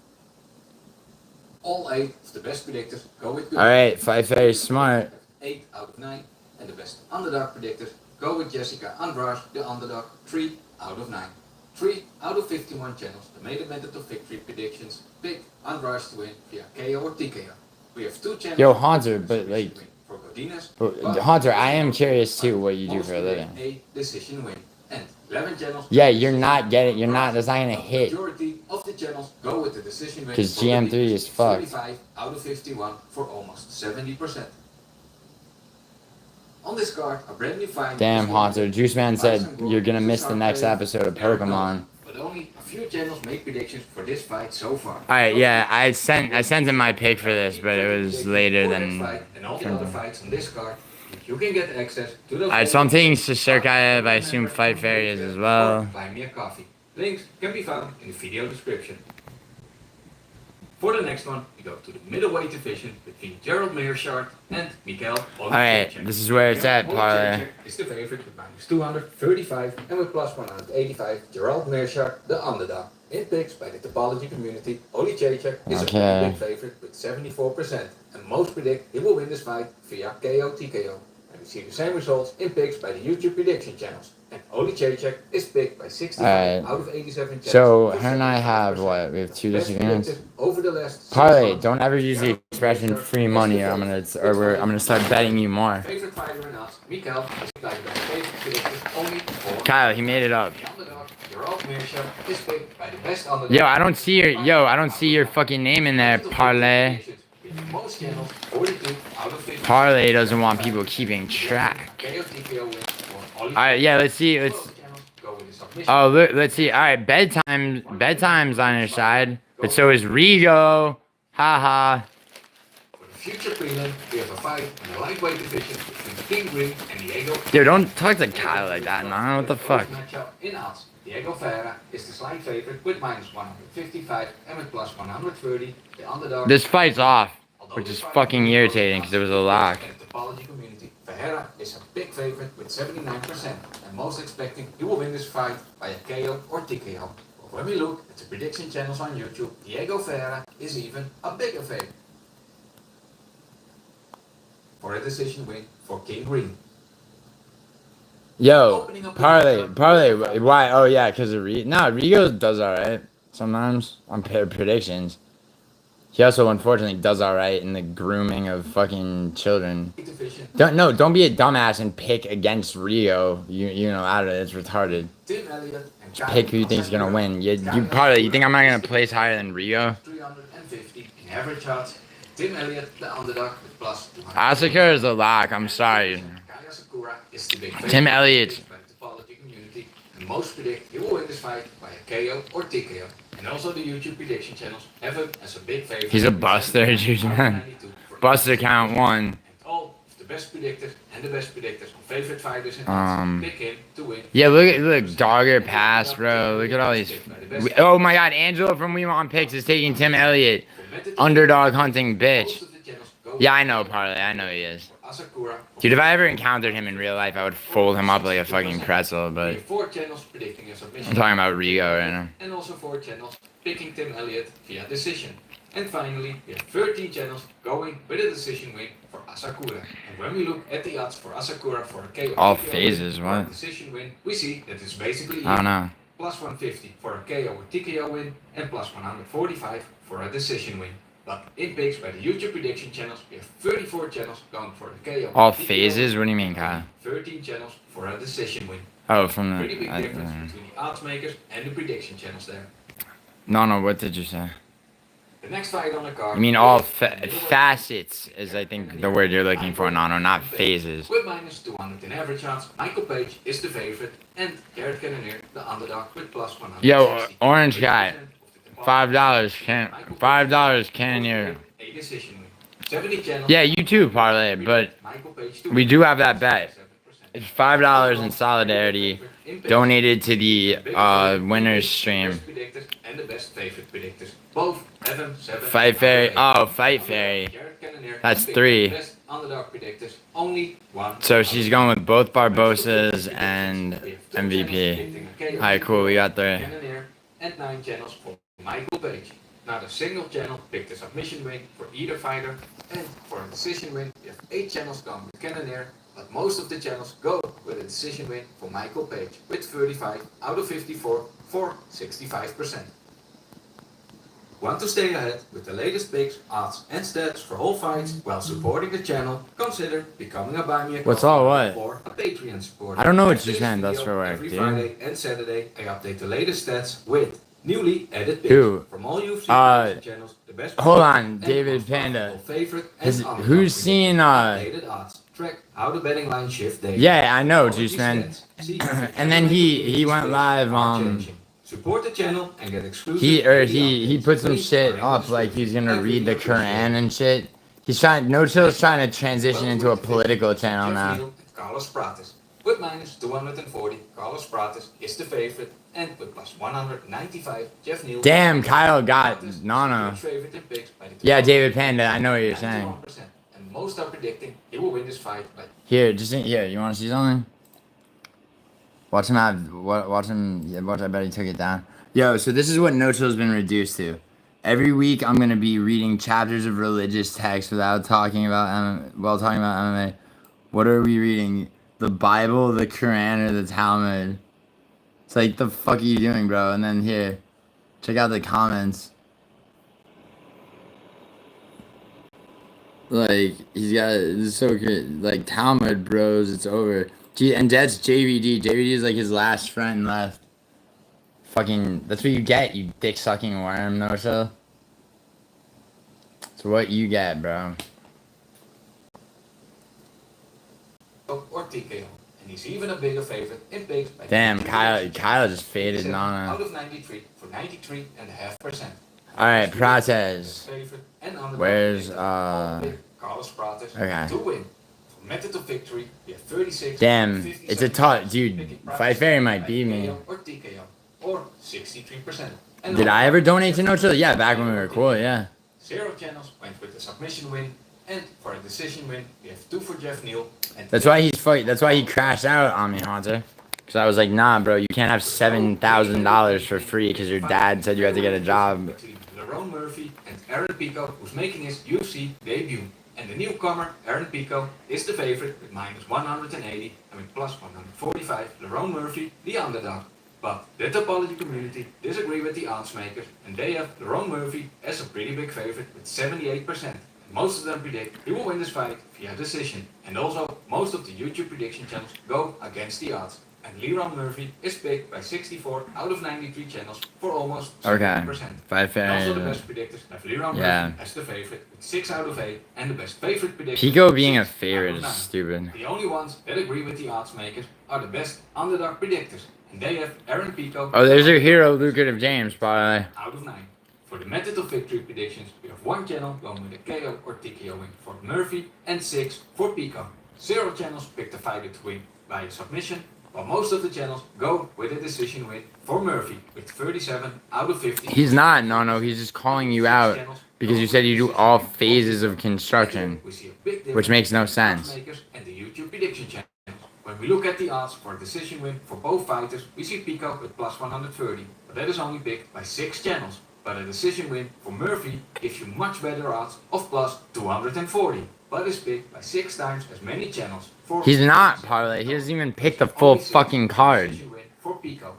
[SPEAKER 2] All 8 of the best predictors go with Godinez.
[SPEAKER 1] Alright, fight very smart.
[SPEAKER 2] 8 out of 9. And the best underdog predictors go with Jessica Andrade, the underdog, 3 out of 9. 3 out of 51 channels, the made method of victory predictions, pick Andrade to win via KO or TKO. We have 2 channels.
[SPEAKER 1] Yo, Hunter, but like...
[SPEAKER 2] For Godinez,
[SPEAKER 1] Hunter, I am curious too what you do for a living.
[SPEAKER 2] A decision win. And 11 channels.
[SPEAKER 1] Yeah, that's not gonna hit.
[SPEAKER 2] Majority of the channels go with the decision win.
[SPEAKER 1] Because GM3 is fucked.
[SPEAKER 2] 35 out of 51 for almost 70%. On this card, a brand new fight.
[SPEAKER 1] Damn, Hunter. Juice Man said you're gonna miss the next episode of Pokemon.
[SPEAKER 2] But only a few channels make predictions for this fight so far.
[SPEAKER 1] Alright, yeah, I sent him my pick for this, but it was later than...
[SPEAKER 2] And all the other fights on this card, you can get access to the...
[SPEAKER 1] Alright, so I'm taking Shisherkayev, I assume Fight Fairy is as well.
[SPEAKER 2] Buy me a coffee. Links can be found in the video description. For the next one, we go to the middleweight division between Gerald Meerschaert and Mikael.
[SPEAKER 1] Alright, this is where it's at, parlay.
[SPEAKER 2] Is the favorite with minus 235 and with plus 185, Gerald Meerschaert, the underdog. In picks by the topology community, Oli Jacek is a pretty big favorite with 74%, and most predict he will win this fight via KO TKO. And we see the same results in picks by the YouTube prediction channels. And Oli Jacek is picked by 65 out of 87 channels.
[SPEAKER 1] So, her and I have what? We have 2 disagreements?
[SPEAKER 2] Over the last
[SPEAKER 1] Parlay, don't ever use the expression free money or I'm gonna start betting you more.
[SPEAKER 2] Favorite fighter in us, Mikael, is like by favorite predictors only for
[SPEAKER 1] Kyle, he made it up.
[SPEAKER 2] the underdog. Gerald Meerschaert is picked by the best underdog.
[SPEAKER 1] Yo, I don't see your fucking name in there, parlay.
[SPEAKER 2] Most channels, 42 out of 50.
[SPEAKER 1] Parlay doesn't want people keeping track.
[SPEAKER 2] KO TKO win for Oli.
[SPEAKER 1] Alright, yeah, let's see.
[SPEAKER 2] Both channels go with a submission.
[SPEAKER 1] Oh, look, let's see. Alright, bedtime's on your side, but so is Rigo. Haha.
[SPEAKER 2] For the future prelim, we have a fight in the lightweight division between King Green and Diego.
[SPEAKER 1] Dude, don't talk to Kyle like that, man. What the fuck?
[SPEAKER 2] Matchup in odds. Diego Ferreira is the slight favorite with minus 155 and with plus 130. The underdog.
[SPEAKER 1] This fight's off, which is fucking irritating because it was a lock.
[SPEAKER 2] In the topology community, Ferreira is a big favorite with 79%, and most expecting he will win this fight by a KO or TKO. But when we look at the prediction channels on YouTube, Diego Ferreira is even a bigger favorite for a decision win for King Green.
[SPEAKER 1] Yo, parlay, why? Oh yeah, because of Rigo does alright sometimes on predictions. He also unfortunately does alright in the grooming of fucking children. Don't be a dumbass and pick against Rigo. You know, out of it, it's retarded. Just pick who you think is gonna win. You think I'm not gonna place higher than Rigo?
[SPEAKER 2] 350 in average odds. Tim Elliott, the underdog, with plus 200.
[SPEAKER 1] Asuka is a lock. I'm sorry.
[SPEAKER 2] Is the big
[SPEAKER 1] Tim Elliott.
[SPEAKER 2] by the topology community, and most predict he will win this fight by a KO or TKO. And also the YouTube prediction channels have him as a big favorite.
[SPEAKER 1] He's a buster, dude, man. Buster count 1.
[SPEAKER 2] And all of the best predictors and the best predictors on favorite fighters and pick him to win.
[SPEAKER 1] Yeah, look, Dogger pass, bro. Look at all these. Oh my God, Angela from We Want Picks is taking Tim Elliott. Underdog hunting bitch. Yeah, I know, Parlay. I know he is. Dude, if I ever encountered him in real life, I would fold him up like a fucking pretzel, but...
[SPEAKER 2] 4 channels predicting a submission.
[SPEAKER 1] I'm talking about Rigo right now.
[SPEAKER 2] And also 4 channels picking Tim Elliott via decision. And finally, we have 13 channels going with a decision win for Asakura. And when we look at the odds for Asakura for a KO
[SPEAKER 1] All
[SPEAKER 2] TKO
[SPEAKER 1] phases,
[SPEAKER 2] win, or a
[SPEAKER 1] what?
[SPEAKER 2] decision win, we see that it's basically
[SPEAKER 1] I don't know.
[SPEAKER 2] plus 150 for a KO or TKO win and plus 145 for a decision win. But in picks by the YouTube prediction channels, we have 34 channels going for the KO.
[SPEAKER 1] All
[SPEAKER 2] TKO,
[SPEAKER 1] phases? What do you mean, Kyle?
[SPEAKER 2] 13 channels for a decision win.
[SPEAKER 1] Oh, from
[SPEAKER 2] Pretty
[SPEAKER 1] the...
[SPEAKER 2] big difference between the odds makers and the prediction channels there.
[SPEAKER 1] No, what did you say?
[SPEAKER 2] The next fight on the card.
[SPEAKER 1] I mean, all facets is, I think, the word you're looking for, not phases.
[SPEAKER 2] With minus 200 in average odds, Michael Page is the favorite, and Garrett Cannonier, the underdog, with plus 100.
[SPEAKER 1] Yo, orange guy. $5 Cannoneer.
[SPEAKER 2] A decision win. 70 channels.
[SPEAKER 1] Yeah, you too, Parlay, but we do have that bet. It's $5 in solidarity donated to the winner's stream.
[SPEAKER 2] And the best favorite predictors. Both have him 7.
[SPEAKER 1] Fight Fairy. Oh, Fight Fairy. That's 3.
[SPEAKER 2] Best underdog predictors. Only 1.
[SPEAKER 1] So she's going with both Barbosas and MVP. Alright, cool. We got 3.
[SPEAKER 2] And 9 channels for Michael Page. Not a single channel picked a submission win for either fighter, and for a decision win, you have 8 channels going with Cannonier, but most of the channels go with a decision win for Michael Page, with 35 out of 54 for 65%. Want to stay ahead with the latest picks, odds, and stats for all fights while supporting the channel? Consider becoming a Buy Me a
[SPEAKER 1] What's all what?
[SPEAKER 2] or a Patreon supporter.
[SPEAKER 1] I don't know what
[SPEAKER 2] In
[SPEAKER 1] you
[SPEAKER 2] this
[SPEAKER 1] said.
[SPEAKER 2] video,
[SPEAKER 1] That's for work,
[SPEAKER 2] every
[SPEAKER 1] dude.
[SPEAKER 2] Friday and Saturday, I update the latest stats with newly added picks
[SPEAKER 1] Who?
[SPEAKER 2] from all UFC channels. The best
[SPEAKER 1] Hold on,
[SPEAKER 2] and
[SPEAKER 1] David
[SPEAKER 2] most
[SPEAKER 1] Panda.
[SPEAKER 2] profitable favorite and underdog
[SPEAKER 1] Who's seen
[SPEAKER 2] updated odds. Track how the betting line shift daily.
[SPEAKER 1] Yeah, I know,
[SPEAKER 2] All
[SPEAKER 1] Juice
[SPEAKER 2] these
[SPEAKER 1] Man.
[SPEAKER 2] stats. See
[SPEAKER 1] And then he went live
[SPEAKER 2] changing. Support the channel and get exclusive
[SPEAKER 1] he put some shit up like he's gonna read the Quran and shit. He's trying No Chill's trying to transition into a political channel now.
[SPEAKER 2] Carlos Prates. With minus 240, Carlos Prates is the favorite, And with plus 195, Jeff Neal.
[SPEAKER 1] Damn, Kyle got Nana. Yeah, David Panda, I know what you're saying.
[SPEAKER 2] And most are predicting he will win this fight by...
[SPEAKER 1] Here, here, you want to see something? Watch him have, watch him, yeah, watch, I bet he took it down. Yo, so this is what No Chill's been reduced to. Every week I'm going to be reading chapters of religious texts without talking about MMA. What are we reading? The Bible, the Quran, or the Talmud? It's like, the fuck are you doing, bro? And then here, check out the comments. Like, he's got, this is so good. Like, Talmud, bros, it's over. And that's JVD. JVD is like his last friend left. Fucking, that's what you get, you dick-sucking worm, no show. That's what you get, bro.
[SPEAKER 2] Or TKO. And he's even a bigger favorite in pigs.
[SPEAKER 1] Damn, Kyle just faded Nana.
[SPEAKER 2] Out of 93 for 93.5%.
[SPEAKER 1] Alright, Prates. Where's,
[SPEAKER 2] Carlos Prates.
[SPEAKER 1] Okay.
[SPEAKER 2] To win. For method of victory, we have 36.
[SPEAKER 1] Damn, it's a tough, dude. Fight Fairy might beat me.
[SPEAKER 2] Or TKO. Or 63%. And
[SPEAKER 1] Did I ever donate to No Chill? Yeah, back when we were cool, yeah.
[SPEAKER 2] 0 channels went with the submission win. And for a decision win, we have 2 for Jeff Neal. And
[SPEAKER 1] That's why that's why he crashed out on me, Hunter. Because I was like, nah, bro, you can't have $7,000 for free because your dad said you had to get a job.
[SPEAKER 2] Between Lerone Murphy and Aaron Pico, who's making his UFC debut. And the newcomer, Aaron Pico, is the favorite with minus 180 and with plus 145, Lerone Murphy, the underdog. But the topology community disagree with the odds makers, and they have Lerone Murphy as a pretty big favorite with 78%. Most of them predict he will win this fight via decision, and also most of the YouTube prediction channels go against the odds. And Lerone Murphy is picked by 64 out of 93 channels for almost 70%.
[SPEAKER 1] Okay. Fight Fairy.
[SPEAKER 2] Also the best predictors have Lerone Murphy as the favorite with 6 out of 8, and the best favorite prediction.
[SPEAKER 1] Pico being a favorite is stupid.
[SPEAKER 2] The only ones that agree with the odds makers are the best underdog predictors, and they have Aaron Pico.
[SPEAKER 1] Oh, there's your hero, Lucrative James, probably.
[SPEAKER 2] Out of 9. For the method of victory predictions, we have 1 channel going with a KO or TKO win for Murphy and 6 for Pico. 0 channels pick the fighter to win by a submission, while most of the channels go with a decision win for Murphy with 37 out of 50.
[SPEAKER 1] He's not, no, he's just calling you out because you said you do all phases of construction, which makes no sense.
[SPEAKER 2] And the YouTube prediction channels. When we look at the odds for a decision win for both fighters, we see Pico with plus 130, but that is only picked by 6 channels. But a decision win for Murphy gives you much better odds of plus 240, but is picked by 6 times as many channels.
[SPEAKER 1] He's not parlay. He doesn't even pick the full fucking card.
[SPEAKER 2] For Pico.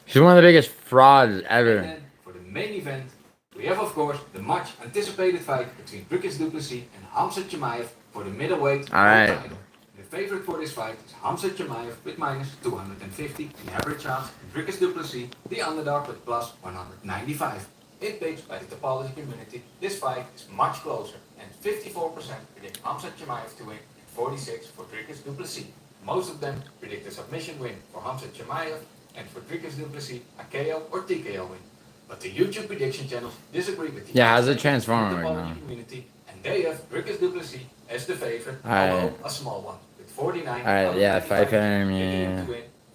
[SPEAKER 1] He's one of the biggest frauds ever.
[SPEAKER 2] And then for the main event, we have of course the much anticipated fight between Dricus du Plessis and Khamzat Chimaev for the middleweight title. The favorite for this fight is Khamzat Chimaev with minus 250 in average odds, and Dricus du Plessis, the underdog, with plus 195. In picks by the topology community, this fight is much closer, and 54% predict Khamzat Chimaev to win, and 46% for Dricus du Plessis. Most of them predict a submission win for Khamzat Chimaev, and for Dricus du Plessis, a KO or TKO win. But the YouTube prediction channels disagree with the
[SPEAKER 1] how's the transformer work now?
[SPEAKER 2] Community, and they have Dricus du Plessis as the favorite, although a small one. 49.
[SPEAKER 1] Alright, yeah, Fight Fairy, yeah.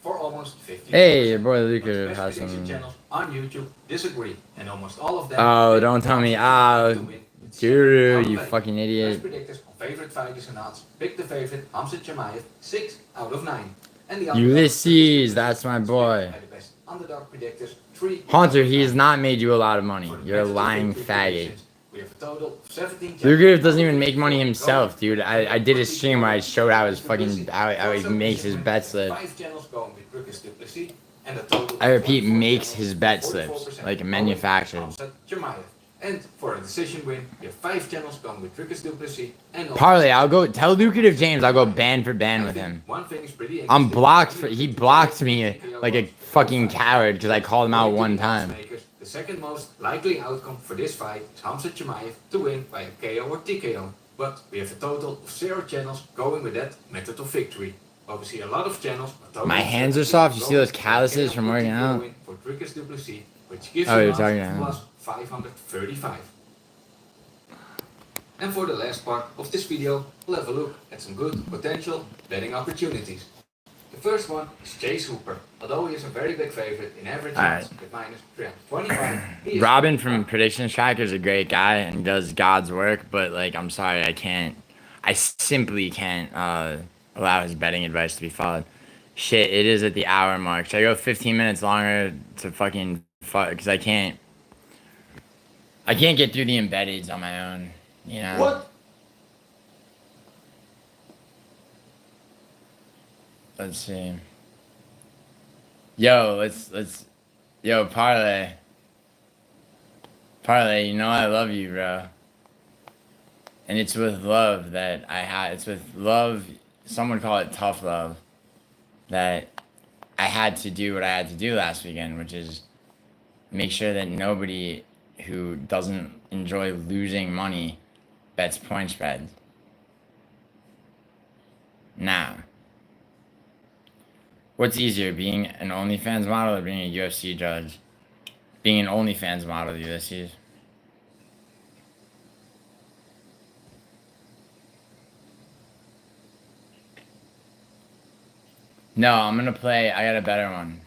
[SPEAKER 2] For almost 50.
[SPEAKER 1] Hey, your boy Luca has some
[SPEAKER 2] channels on YouTube disagree, and almost all of them.
[SPEAKER 1] Oh, don't tell me. Guru, you fucking idiot.
[SPEAKER 2] Predictors on favorite fighters and odds. Pick the favorite, Khamzat Chimaev, 6 out of 9. And the
[SPEAKER 1] Ulysses, that's my boy.
[SPEAKER 2] Underdog predictors, 3.
[SPEAKER 1] Hunter, he has not made you a lot of money. You're a lying faggot.
[SPEAKER 2] We have a total of 17.
[SPEAKER 1] Lucrative doesn't even make money himself, dude. I did a stream where I showed how his fucking how he makes his bet slip.
[SPEAKER 2] 5 channels going with Dricus du Plessis, and a total.
[SPEAKER 1] I repeat, makes his bet slips like manufactured.
[SPEAKER 2] And for a decision win, we have 5 channels going with Dricus du Plessis and.
[SPEAKER 1] Parlay, I'll go tell Lucrative James I'll go band for band with him. I'm blocked for he blocked me like a fucking coward because I called him out one time.
[SPEAKER 2] The second most likely outcome for this fight is Khamzat Chimaev to win by a KO or TKO. But we have a total of 0 channels going with that method of victory. But we see a lot of channels.
[SPEAKER 1] My hands are soft. You see those calluses from working out?
[SPEAKER 2] For Dricus du Plessis, which gives
[SPEAKER 1] you're
[SPEAKER 2] you
[SPEAKER 1] talking to him.
[SPEAKER 2] plus 535. And for the last part of this video, we'll have a look at some good potential betting opportunities. The first one is Chase Hooper. Although he is a very big favorite in average odds with minus 325. he is
[SPEAKER 1] Robin from Predictions Tracker is a great guy and does God's work, but like, I'm sorry, I simply can't allow his betting advice to be followed. Shit, it is at the hour mark. Should I go 15 minutes longer to fucking fuck? Because I can't get through the embeddeds on my own. You know.
[SPEAKER 2] What?
[SPEAKER 1] Let's see. Yo, yo, Parlay. Parlay, you know I love you, bro. And it's with love that it's with love, someone call it tough love, that I had to do what I had to do last weekend, which is make sure that nobody who doesn't enjoy losing money bets point spreads. Now, what's easier, being an OnlyFans model or being a UFC judge? Being an OnlyFans model, Ulysses. No, I'm gonna play. I got a better one.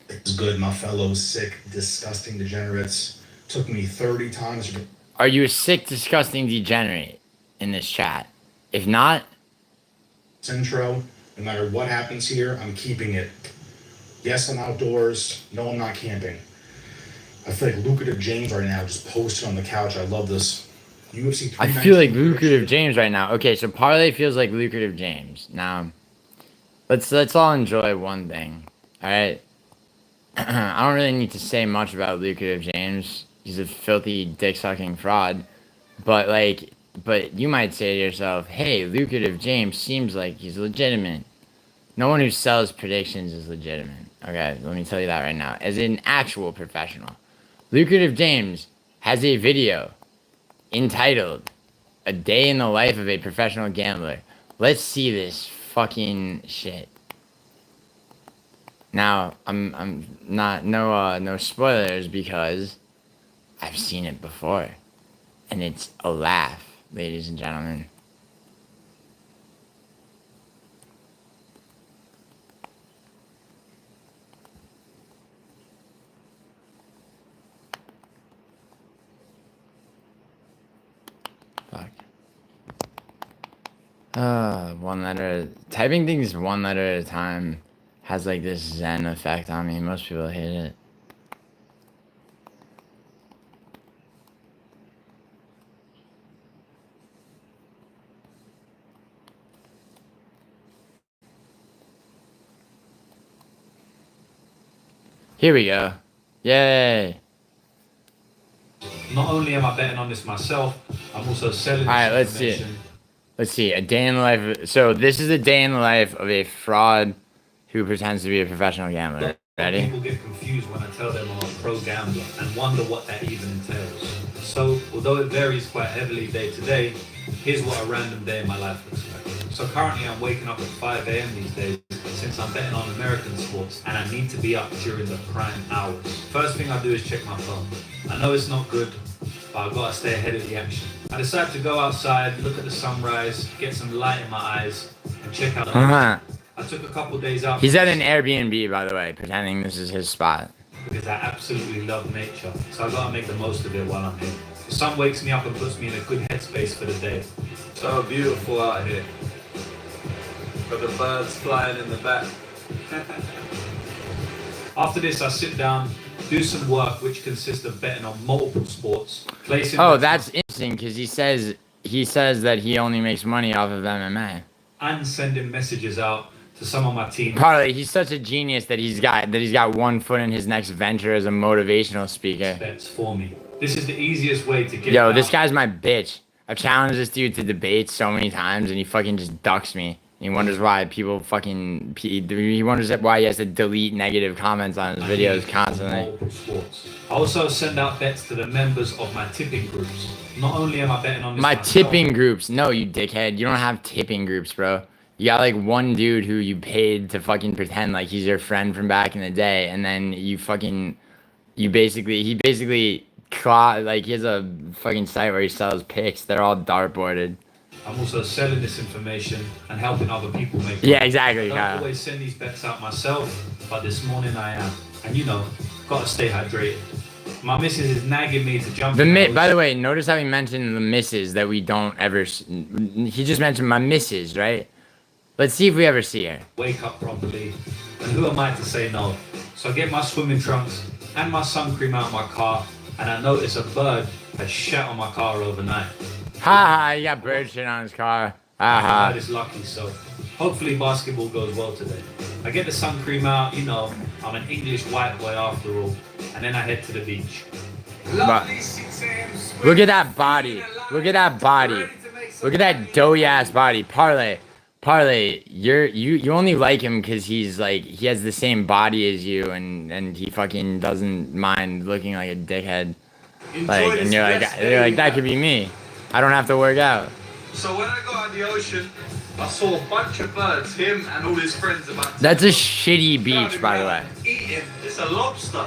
[SPEAKER 4] It's good, my fellow sick, disgusting degenerates. Took me 30 times to get
[SPEAKER 1] Are you a sick, disgusting degenerate in this chat? If not,
[SPEAKER 4] this intro. No matter what happens here, I'm keeping it. Yes, I'm outdoors. No, I'm not camping. I feel like Lucrative James right now, just posted on the couch. I love this. UFC
[SPEAKER 1] I feel like Lucrative James right now. Okay, so Parlay feels like Lucrative James. Now, let's all enjoy one thing. All right. I don't really need to say much about Lucrative James. He's a filthy, dick-sucking fraud. But you might say to yourself, hey, Lucrative James seems like he's legitimate. No one who sells predictions is legitimate. Okay, let me tell you that right now. As an actual professional. Lucrative James has a video entitled A Day in the Life of a Professional Gambler. Let's see this fucking shit. Now, I'm not, no spoilers because I've seen it before. And it's a laugh, ladies and gentlemen. Fuck. One letter. Typing things one letter at a time has like this zen effect on me. Most people hate it. Here we go. Yay.
[SPEAKER 5] Not only am I betting on this myself, I'm also selling this
[SPEAKER 1] All right, let's see it.
[SPEAKER 5] information.
[SPEAKER 1] Let's see. A day in the life. So this is a day in the life of a fraud who pretends to be a professional gambler. Ready?
[SPEAKER 5] People get confused when I tell them I'm a pro gambler and wonder what that even entails. So, although it varies quite heavily day to day, here's what a random day in my life looks like. So currently I'm waking up at 5 a.m. these days since I'm betting on American sports and I need to be up during the prime hours. First thing I do is check my phone. I know it's not good, but I've got to stay ahead of the action. I decide to go outside, look at the sunrise, get some light in my eyes, and check out the I took a couple days out.
[SPEAKER 1] He's at an Airbnb, by the way, pretending this is his spot.
[SPEAKER 5] Because I absolutely love nature, so I gotta make the most of it while I'm here. The sun wakes me up and puts me in a good headspace for the day.
[SPEAKER 6] So beautiful out here. Got the birds flying in the back.
[SPEAKER 5] After this, I sit down, do some work, which consists of betting on multiple sports. Placing
[SPEAKER 1] Oh,
[SPEAKER 5] bets
[SPEAKER 1] that's interesting because he says that he only makes money off of MMA.
[SPEAKER 5] and sending messages out to some of my team.
[SPEAKER 1] Partly, he's such a genius that he's got one foot in his next venture as a motivational speaker.
[SPEAKER 5] Bets for me. This is the easiest way to get.
[SPEAKER 1] Yo,
[SPEAKER 5] out.
[SPEAKER 1] this guy's my bitch. I've challenged this dude to debate so many times, and he fucking just ducks me. He wonders why people fucking. He wonders why he has to delete negative comments on his videos constantly.
[SPEAKER 5] Multiple sports. I also send out bets to the members of my tipping groups. Not only am I betting on this
[SPEAKER 1] My
[SPEAKER 5] myself,
[SPEAKER 1] tipping groups. No, you dickhead. You don't have tipping groups, bro. You got like one dude who you paid to fucking pretend like he's your friend from back in the day, and then he basically Like he has a fucking site where he sells picks. They're all dartboarded.
[SPEAKER 5] I'm also selling this information and helping other people make money.
[SPEAKER 1] Yeah, exactly,
[SPEAKER 5] I don't
[SPEAKER 1] Kyle.
[SPEAKER 5] always send these bets out myself, but this morning I am. And you know, gotta stay hydrated. My missus is nagging me to jump in the
[SPEAKER 1] By the
[SPEAKER 5] ocean.
[SPEAKER 1] way, notice how he mentioned the misses that we don't ever. He just mentioned my missus, right? Let's see if we ever see her.
[SPEAKER 5] Wake up properly. And who am I to say no? So I get my swimming trunks and my sun cream out of my car, and I notice a bird has shat on my car overnight.
[SPEAKER 1] Ha ha, he got bird shit on his car.
[SPEAKER 5] My
[SPEAKER 1] Ha
[SPEAKER 5] bird is lucky, so hopefully basketball goes well today. I get the sun cream out, you know, I'm an English white boy after all, and then I head to the beach.
[SPEAKER 1] ha. Look at that body. Look at that body. Look at that doughy ass body. Parlay, you only like him because he's like he has the same body as you and he fucking doesn't mind looking like a dickhead. Like and you're like that could be me. I don't have to work out.
[SPEAKER 6] So when I got out of the ocean, I saw a bunch of birds, him and all his friends about to
[SPEAKER 1] That's a shitty beach, by the way.
[SPEAKER 6] eating. It's a lobster.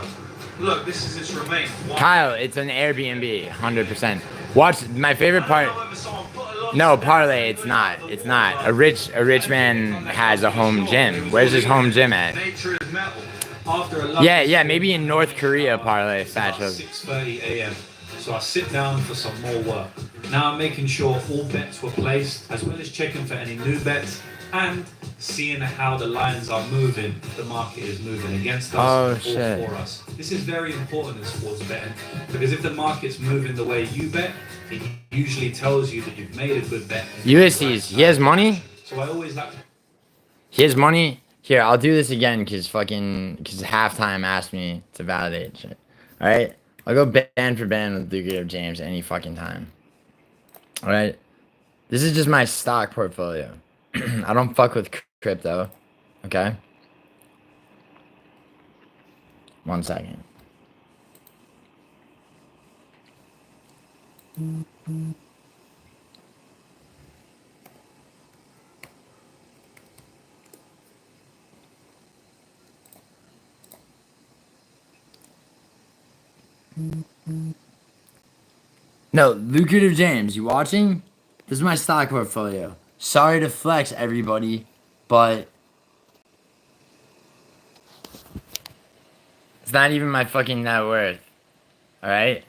[SPEAKER 6] Look, this is its remains.
[SPEAKER 1] Kyle, it's an Airbnb, 100%. Watch my favorite
[SPEAKER 6] I
[SPEAKER 1] part.
[SPEAKER 6] don't know whether someone put a lobster
[SPEAKER 1] No,
[SPEAKER 6] there.
[SPEAKER 1] parlay, it's not. It's not. A rich man has a home gym. Where's his home gym at?
[SPEAKER 6] Nature is metal.
[SPEAKER 5] After a lovely
[SPEAKER 1] Yeah, maybe in North Korea, parlay,
[SPEAKER 5] it's about
[SPEAKER 1] Satchel.
[SPEAKER 5] 6:30 a.m. So I sit down for some more work. Now I'm making sure all bets were placed, as well as checking for any new bets and seeing how the lines are moving. The market is moving against us
[SPEAKER 1] Oh,
[SPEAKER 5] or
[SPEAKER 1] shit.
[SPEAKER 5] for us. This is very important in sports betting because if the market's moving the way you bet, it usually tells you that you've made a good bet.
[SPEAKER 1] Ulysses, he has money?
[SPEAKER 5] So I always like.
[SPEAKER 1] He has money? Here, I'll do this again because halftime asked me to validate shit. Alright? I'll go band for band with Lucrative James any fucking time. Alright? This is just my stock portfolio. I don't fuck with crypto. Okay? 1 second. No, Lucrative James, you watching? This is my stock portfolio. Sorry to flex, everybody, but it's not even my fucking net worth. Alright?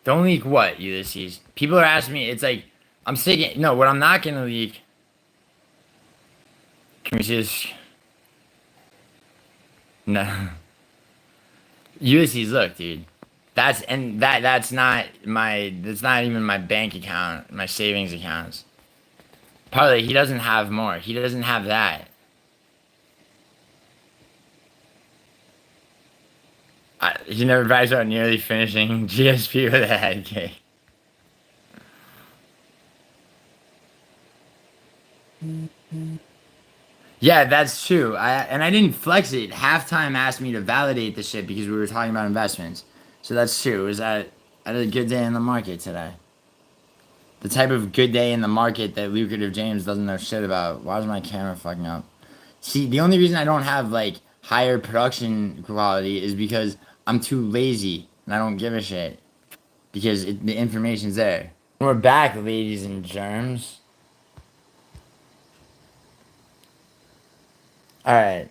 [SPEAKER 1] Don't leak what, Ulysses? People are asking me, it's like, I'm sticking. No, what I'm not gonna leak. Can we see this? No. Ulysses, look, dude. That's not even my bank account, my savings accounts. Partly, he doesn't have more. He doesn't have that. He never brags about nearly finishing GSP with a head cake. Yeah, that's true. I didn't flex it. Halftime asked me to validate the shit because we were talking about investments. So that's true. I had a good day in the market today. The type of good day in the market that Lucrative James doesn't know shit about. Why is my camera fucking up? See, the only reason I don't have like higher production quality is because I'm too lazy and I don't give a shit. Because the information's there. We're back, ladies and germs. Alright.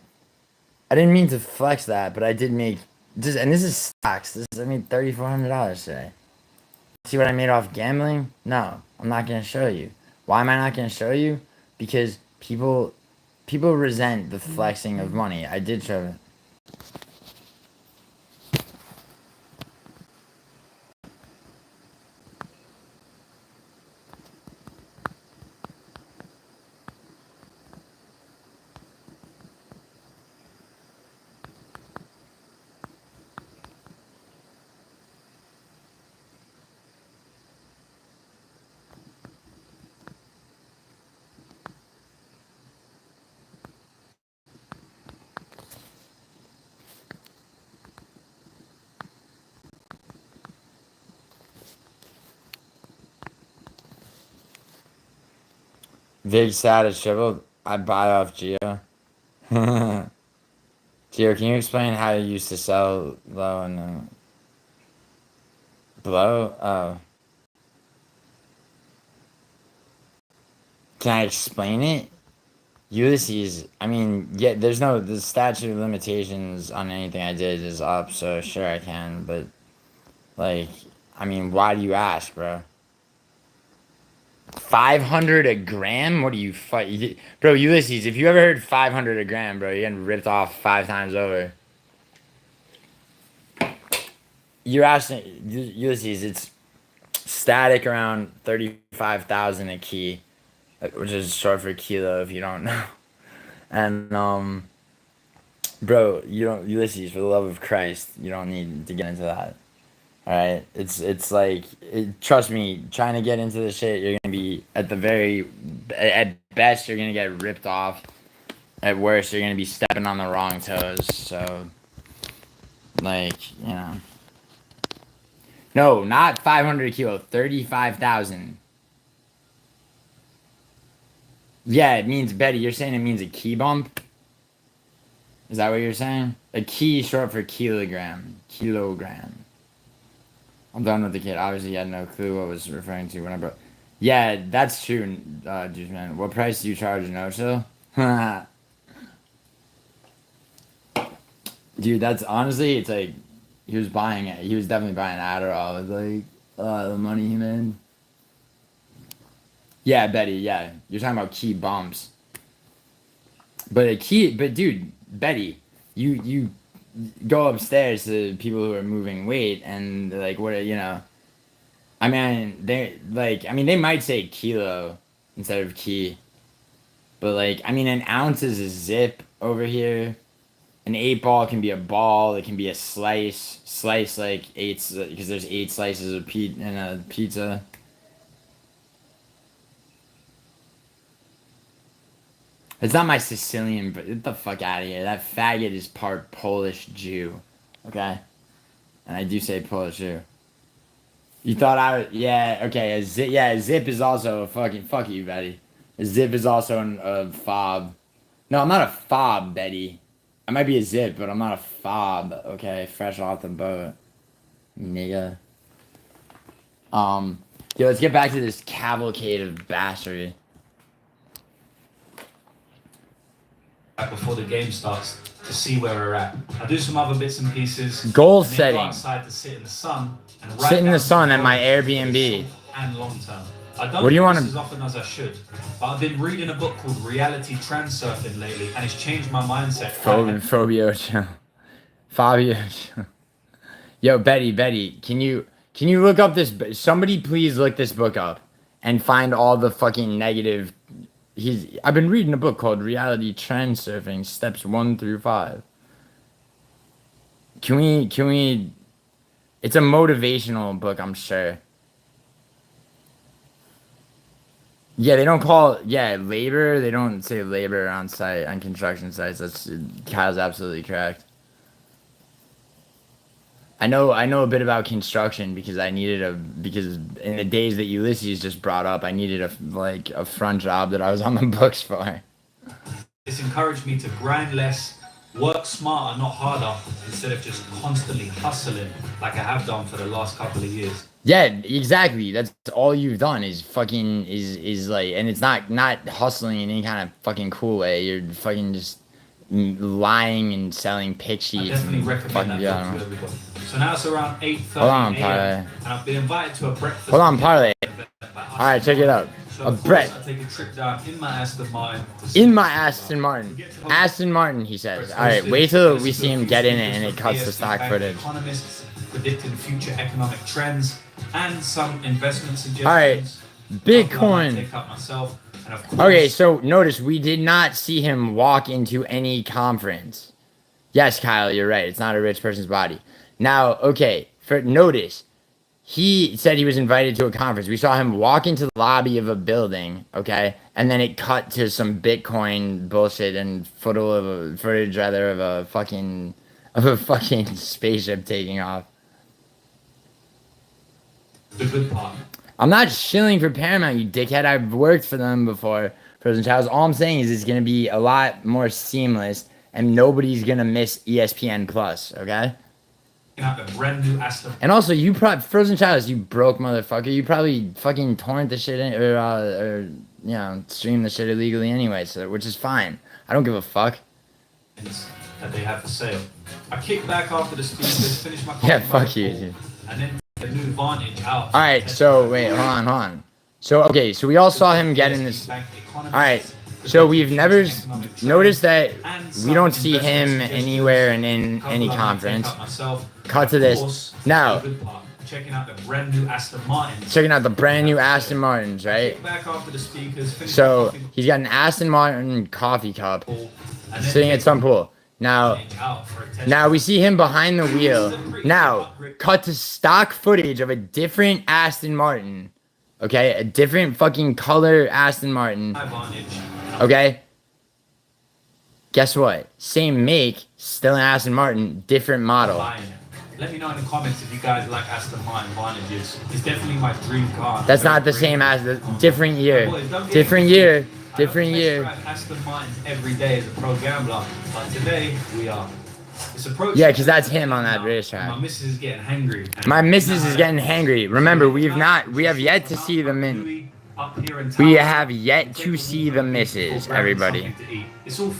[SPEAKER 1] I didn't mean to flex that, but I did make this, and this is stocks. I made $3,400 today. See what I made off gambling? No, I'm not gonna show you. Why am I not gonna show you? Because people resent the flexing of money. I did show it. Big sad is tripled. I buy off Gio. Gio, can you explain how you used to sell low and Blow? Oh. Can I explain it? Ulysses, I mean, yeah, the statute of limitations on anything I did is up, so sure I can, but, like, I mean, why do you ask, bro? 500 a gram? What do you fight? Bro, Ulysses, if you ever heard 500 a gram, bro, you're getting ripped off 5 times over. You're asking, Ulysses, it's static around 35,000 a key, which is short for kilo if you don't know. And, bro, you don't, Ulysses, for the love of Christ, you don't need to get into that. All right, it's like trust me, trying to get into this shit, you're gonna be at best you're gonna get ripped off. At worst, you're gonna be stepping on the wrong toes. So, like, you know, no, not 500 a kilo, 35,000. Yeah, it means Betty. You're saying it means a key bump. Is that what you're saying? A key short for kilogram. Kilogram. I'm done with the kid. Obviously, he had no clue what I was referring to when I brought. Yeah, that's true, dude, man. What price do you charge an Ocho? Dude, that's honestly, it's like he was buying it. He was definitely buying Adderall with like the money he made. Yeah, Betty. Yeah, you're talking about key bumps. But dude, Betty, you go upstairs to people who are moving weight and like what you know. I mean, they might say kilo instead of key, but like, I mean, an ounce is a zip over here. An 8 ball can be a ball. It can be a slice like eight because there's 8 slices of in a pizza. It's not my Sicilian, but get the fuck out of here. That faggot is part Polish Jew, okay? And I do say Polish Jew. You thought I was, yeah, okay, a zip is also a fucking, fuck you, Betty. A zip is also a fob. No, I'm not a fob, Betty. I might be a zip, but I'm not a fob, okay? Fresh off the boat, nigga. Yo, let's get back to this cavalcade of bastardy.
[SPEAKER 5] Before the game starts to see where we're at. I do some other bits and pieces.
[SPEAKER 1] Goal
[SPEAKER 5] and then
[SPEAKER 1] setting.
[SPEAKER 5] Go outside to sit in the sun and
[SPEAKER 1] sit in the sun at my Airbnb.
[SPEAKER 5] And long term. I don't
[SPEAKER 1] what do you
[SPEAKER 5] want
[SPEAKER 1] want
[SPEAKER 5] as often as I should, but I've been reading a book called Reality Transurfing lately, and it's changed my mindset.
[SPEAKER 1] Fabio. Yo, Betty, can you look up this? Somebody please look this book up and find all the fucking negative. I've been reading a book called Reality Transurfing, steps 1 through 5. Can we? It's a motivational book, I'm sure. Yeah, they don't call labor. They don't say labor on site on construction sites. Kyle's absolutely correct. I know a bit about construction because because in the days that Ulysses just brought up, I needed a front job that I was on the books for.
[SPEAKER 5] It's encouraged me to grind less, work smarter, not harder, instead of just constantly hustling like I have done for the last couple of years.
[SPEAKER 1] Yeah, exactly. That's all you've done is fucking is like, and it's not hustling in any kind of fucking cool way. You're fucking just lying and selling pick sheets.
[SPEAKER 5] I definitely recommend that book to everybody. So now it's around 8:30 a.m. and I've been invited to a breakfast.
[SPEAKER 1] Hold on, Parlay. All right, check it out.
[SPEAKER 5] So
[SPEAKER 1] a bread.
[SPEAKER 5] I take a trip down in my Aston Martin.
[SPEAKER 1] In my Aston Martin. Aston Martin, he says. All right, wait till we see him get in it and it cuts the stock footage.
[SPEAKER 5] Economists predicting future economic trends and some investment suggestions.
[SPEAKER 1] All right, Bitcoin. Okay, so notice we did not see him walk into any conference. Yes, Kyle, you're right. It's not a rich person's body. Now, okay, notice. He said he was invited to a conference. We saw him walk into the lobby of a building, okay? And then it cut to some Bitcoin bullshit and footage of a fucking spaceship taking off.
[SPEAKER 5] The good part.
[SPEAKER 1] I'm not shilling for Paramount, you dickhead. I've worked for them before, Frozen Childs. All I'm saying is it's gonna be a lot more seamless and nobody's gonna miss ESPN Plus, okay?
[SPEAKER 5] out the brand new Aston.
[SPEAKER 1] And also, you probably Frozen Chalice, you broke motherfucker. You probably fucking torrent the shit in, or you know, stream the shit illegally anyway. So, which is fine. I don't give a fuck.
[SPEAKER 5] That they have for sale. I kick back after the speakers, finish my
[SPEAKER 1] Yeah,
[SPEAKER 5] coffee
[SPEAKER 1] fuck you.
[SPEAKER 5] bottle, and then the new Vantage out.
[SPEAKER 1] All right, so wait, hold on. So okay, so we all saw him get in this. All right, so we've never noticed that we don't see him anywhere in any conference. Cut to this now.
[SPEAKER 5] Checking out the brand new Aston Martins.
[SPEAKER 1] Checking out the brand new Aston Martins, right?
[SPEAKER 5] Kick back after the speakers, finish
[SPEAKER 1] So
[SPEAKER 5] my coffee
[SPEAKER 1] he's got an Aston Martin coffee cup,
[SPEAKER 5] bottle, and then
[SPEAKER 1] sitting at some pool. Now
[SPEAKER 5] out for a test.
[SPEAKER 1] Now we see him behind the wheel. Now, cut to stock footage of a different Aston Martin. Okay? A different fucking color Aston Martin.
[SPEAKER 5] Vantage.
[SPEAKER 1] Okay? Guess what? Same make, still an Aston Martin, different model.
[SPEAKER 5] Buying it. Let me know in the comments if you guys like Aston Martin Vantages. It's definitely my dream car.
[SPEAKER 1] That's not the same as the different year. Different year. Different year.
[SPEAKER 5] Aston Martins every day as a pro gambler, but today we are. It's approaching.
[SPEAKER 1] Yeah, because that's him on that
[SPEAKER 5] My
[SPEAKER 1] racetrack.
[SPEAKER 5] missus is getting hangry.
[SPEAKER 1] My missus is getting hangry. Remember, we have yet to see the min. We have yet to see the missus, everybody.
[SPEAKER 5] It's all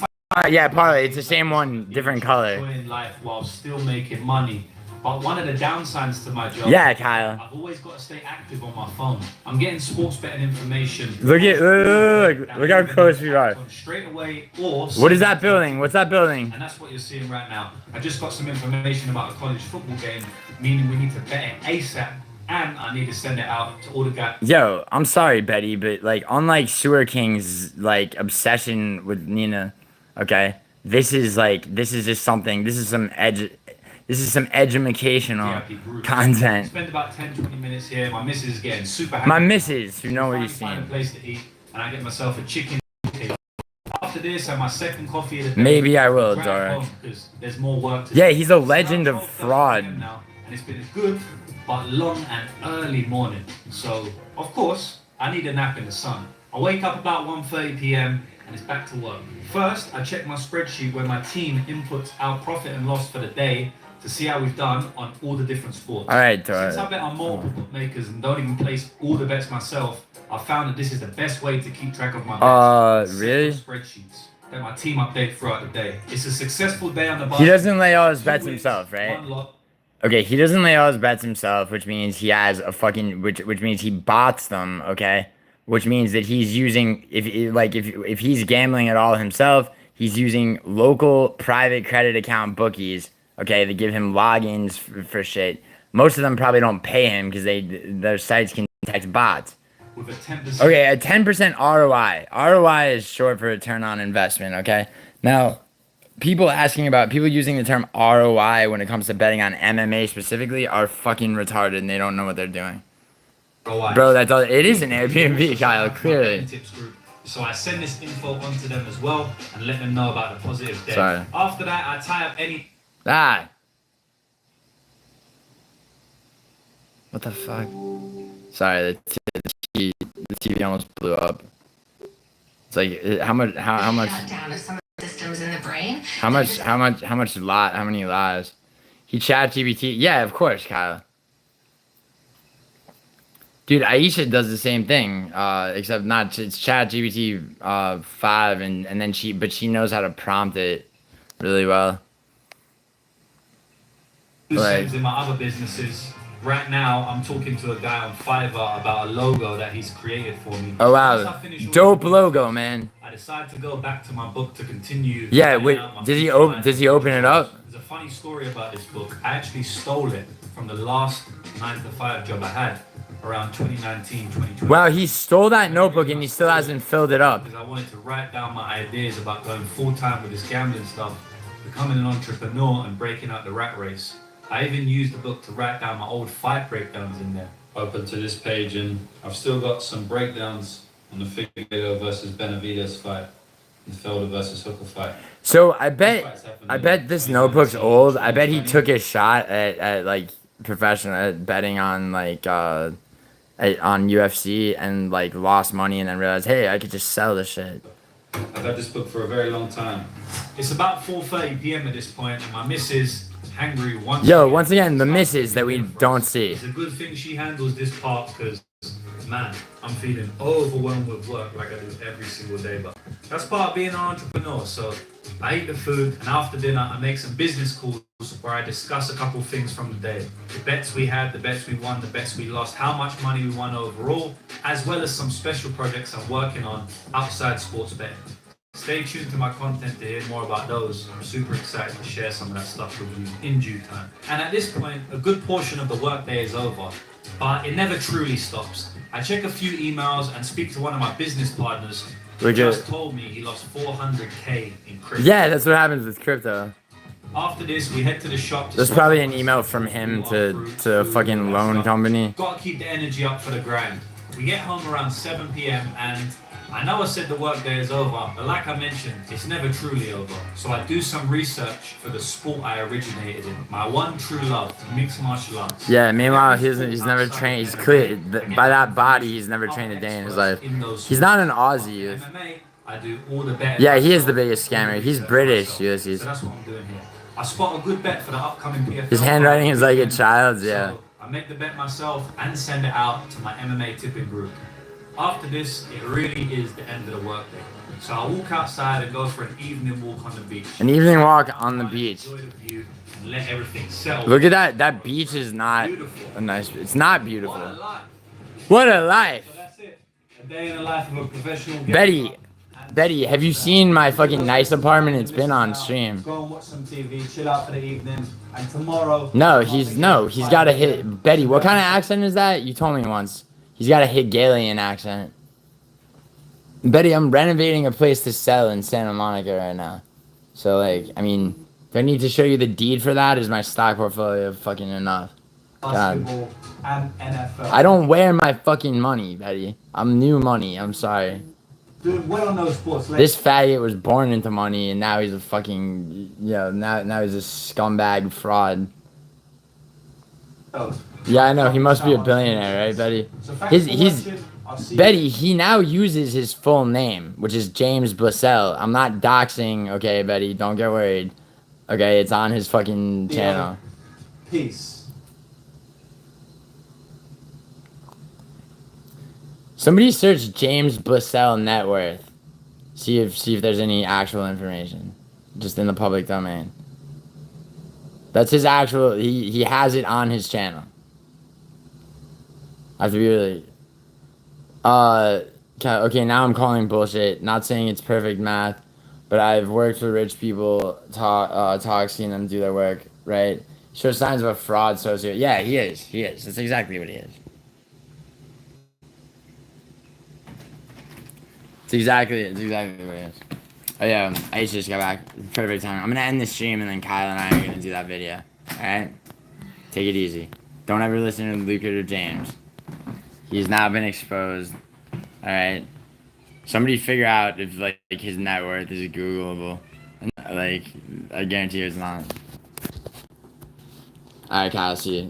[SPEAKER 1] Yeah, partly. It's the same one, different color.
[SPEAKER 5] enjoying life while still making money. But one of the downsides to my job,
[SPEAKER 1] Yeah, Kyle.
[SPEAKER 5] I've always got to stay active on my phone. I'm getting sports betting information.
[SPEAKER 1] Look how close we are.
[SPEAKER 5] Straight away, or
[SPEAKER 1] What is that building? What's that building?
[SPEAKER 5] and that's what you're seeing right now. I just got some information about a college football game, meaning we need to bet it ASAP, and I need to send it out to all the guys.
[SPEAKER 1] Yo, I'm sorry, Betty, but like, unlike Sewer King's like obsession with Nina, okay, this is just something. This is some educational content.
[SPEAKER 5] Spend about 10-20 minutes here. My missus is getting super happy.
[SPEAKER 1] My missus, you know what you're
[SPEAKER 5] Find a
[SPEAKER 1] seeing.
[SPEAKER 5] place to eat, and I get myself a chicken. After this, I have my second coffee of the day.
[SPEAKER 1] Maybe I will,
[SPEAKER 5] Drive
[SPEAKER 1] Dora.
[SPEAKER 5] home, 'cause there's more work to
[SPEAKER 1] Yeah,
[SPEAKER 5] do.
[SPEAKER 1] he's a
[SPEAKER 5] It's
[SPEAKER 1] legend
[SPEAKER 5] now
[SPEAKER 1] of
[SPEAKER 5] 12:30
[SPEAKER 1] fraud.
[SPEAKER 5] PM now, and it's been a good but long and early morning. So, of course, I need a nap in the sun. I wake up about 1:30 p.m. and it's back to work. First, I check my spreadsheet where my team inputs our profit and loss for the day to see how we've done on all the different sports.
[SPEAKER 1] All right,
[SPEAKER 5] Since I
[SPEAKER 1] Dora.
[SPEAKER 5] bet on multiple bookmakers and don't even place all the bets myself, I found that this is the best way to keep track of my bets.
[SPEAKER 1] Really?
[SPEAKER 5] Simple spreadsheets that my team update throughout the day. It's a successful day on the bar.
[SPEAKER 1] He doesn't lay all his
[SPEAKER 5] 2
[SPEAKER 1] bets
[SPEAKER 5] wins,
[SPEAKER 1] himself, right?
[SPEAKER 5] 1 loss.
[SPEAKER 1] Okay, he doesn't lay all his bets himself, which means he has a fucking which means he bots them, okay? Which means that he's using if he's gambling at all himself, he's using local private credit account bookies, okay, to give him logins for shit. Most of them probably don't pay him because their sites can detect bots.
[SPEAKER 5] With a 10%.
[SPEAKER 1] Okay, a 10% ROI. ROI is short for return on investment, okay? Now, people using the term ROI when it comes to betting on MMA specifically are fucking retarded and they don't know what they're doing. Bro, that's all. It is an Airbnb, Kyle, clearly.
[SPEAKER 5] Tips group. So I send this info onto them as well and let them know about the positive day.
[SPEAKER 1] Sorry.
[SPEAKER 5] After that, I tie up any.
[SPEAKER 1] Ah. What the fuck? Sorry, the TV almost blew up. It's like how much
[SPEAKER 7] Shutdown of some of the systems in the brain.
[SPEAKER 1] how many lies? He chat GPT. Yeah, of course, Kyle. Dude, Aisha does the same thing, except not it's Chat GPT 5, and then she knows how to prompt it really well. Like,
[SPEAKER 5] In my other businesses. Right now, I'm talking to a guy on Fiverr about a logo that he's created for me.
[SPEAKER 1] oh
[SPEAKER 5] Once I
[SPEAKER 1] wow,
[SPEAKER 5] finish all
[SPEAKER 1] dope
[SPEAKER 5] the
[SPEAKER 1] logo, man.
[SPEAKER 5] I decided to go back to my book to continue.
[SPEAKER 1] Yeah,
[SPEAKER 5] writing
[SPEAKER 1] wait,
[SPEAKER 5] out my
[SPEAKER 1] does he
[SPEAKER 5] future
[SPEAKER 1] open it up?
[SPEAKER 5] There's a funny story about this book. I actually stole it from the last 9-to-5 job I had around 2019, 2020.
[SPEAKER 1] Wow, he stole that notebook and he still hasn't filled it up.
[SPEAKER 5] Because I wanted to write down my ideas about going full-time with this gambling stuff, becoming an entrepreneur and breaking out the rat race. I even used the book to write down my old fight breakdowns in there. Open to this page, and I've still got some breakdowns on the Figueiredo versus Benavides fight, the Felder versus Hooker fight.
[SPEAKER 1] So I bet this notebook's old. I bet he took a shot at like professional at betting on like on UFC and like lost money and then realized, hey, I could just sell this shit.
[SPEAKER 5] I've had this book for a very long time. It's about 4:30 p.m. at this point, and my missus hangry once.
[SPEAKER 1] Yo, once again, the misses that we don't see.
[SPEAKER 5] It's a good thing she handles this part because, man, I'm feeling overwhelmed with work like I do every single day. But that's part of being an entrepreneur. So I eat the food, and after dinner, I make some business calls where I discuss a couple things from the day. The bets we had, the bets we won, the bets we lost, how much money we won overall, as well as some special projects I'm working on outside sports betting. Stay tuned to my content to hear more about those. I'm super excited to share some of that stuff with you in due time. And at this point, a good portion of the workday is over, but it never truly stops. I check a few emails and speak to one of my business partners who just told me he lost 400k in crypto.
[SPEAKER 1] Yeah, that's what happens with crypto.
[SPEAKER 5] After this, we head to the shop.
[SPEAKER 1] There's probably an email from him to a fucking loan company.
[SPEAKER 5] Gotta keep the energy up for the grind. We get home around 7 p.m. and I know I said the workday is over, but like I mentioned, it's never truly over. So I do some research for the sport I originated in, my one true love, mixed martial arts.
[SPEAKER 1] Yeah, meanwhile, he's never trained, he's clear, by that body, he's never trained a day in his life. He's not an Aussie youth.
[SPEAKER 5] I do all the betting.
[SPEAKER 1] Yeah, he is the biggest scammer. He's British, Ulysses.
[SPEAKER 5] So that's what I'm doing here. I spot a good bet for the upcoming PFL.
[SPEAKER 1] His handwriting is like a child's, yeah.
[SPEAKER 5] So I make the bet myself and send it out to my MMA tipping group. After this, it really is the end of the workday. So I walk outside and go for an evening walk on the beach.
[SPEAKER 1] An evening walk on the beach.
[SPEAKER 5] Enjoy the view and let everything settle.
[SPEAKER 1] Look at that. That beach is not a nice. It's not beautiful.
[SPEAKER 5] What a life.
[SPEAKER 1] What a life.
[SPEAKER 5] So that's it. A day in the life of a professional.
[SPEAKER 1] Betty, have you seen my fucking nice apartment? It's been on stream.
[SPEAKER 5] Go and watch some TV, chill out for the evening, and tomorrow.
[SPEAKER 1] No, he's got a hit. Betty, what kind of accent is that? You told me once. He's got a Hegelian accent. Betty, I'm renovating a place to sell in Santa Monica right now. So, like, I mean, do I need to show you the deed for that? Is my stock portfolio fucking enough? God.
[SPEAKER 5] Basketball and NFL.
[SPEAKER 1] I don't wear my fucking money, Betty. I'm new money. I'm sorry.
[SPEAKER 5] Doing well on those sports.
[SPEAKER 1] This faggot was born into money, and now he's a fucking, now he's a scumbag fraud. Yeah, I know. He must be a billionaire, right, Betty? Betty, he now uses his full name, which is James Bussell. I'm not doxing, okay, Betty? Don't get worried. Okay, it's on his fucking channel.
[SPEAKER 5] Peace.
[SPEAKER 1] Somebody search James Bussell net worth. See if there's any actual information, just in the public domain. That's his actual. He has it on his channel. I have to be really. Okay, now I'm calling bullshit. Not saying it's perfect math, but I've worked for rich people, seeing them do their work, right? Shows signs of a fraud socio. Yeah, he is. That's exactly what he is. It's exactly what it is. Oh yeah, I just got back. Perfect time. I'm gonna end the stream and then Kyle and I are gonna do that video. Alright? Take it easy. Don't ever listen to Lucrative James. He's now been exposed. Alright? Somebody figure out if like his net worth is Googleable. Like, I guarantee it's not. Alright, Kyle, see you.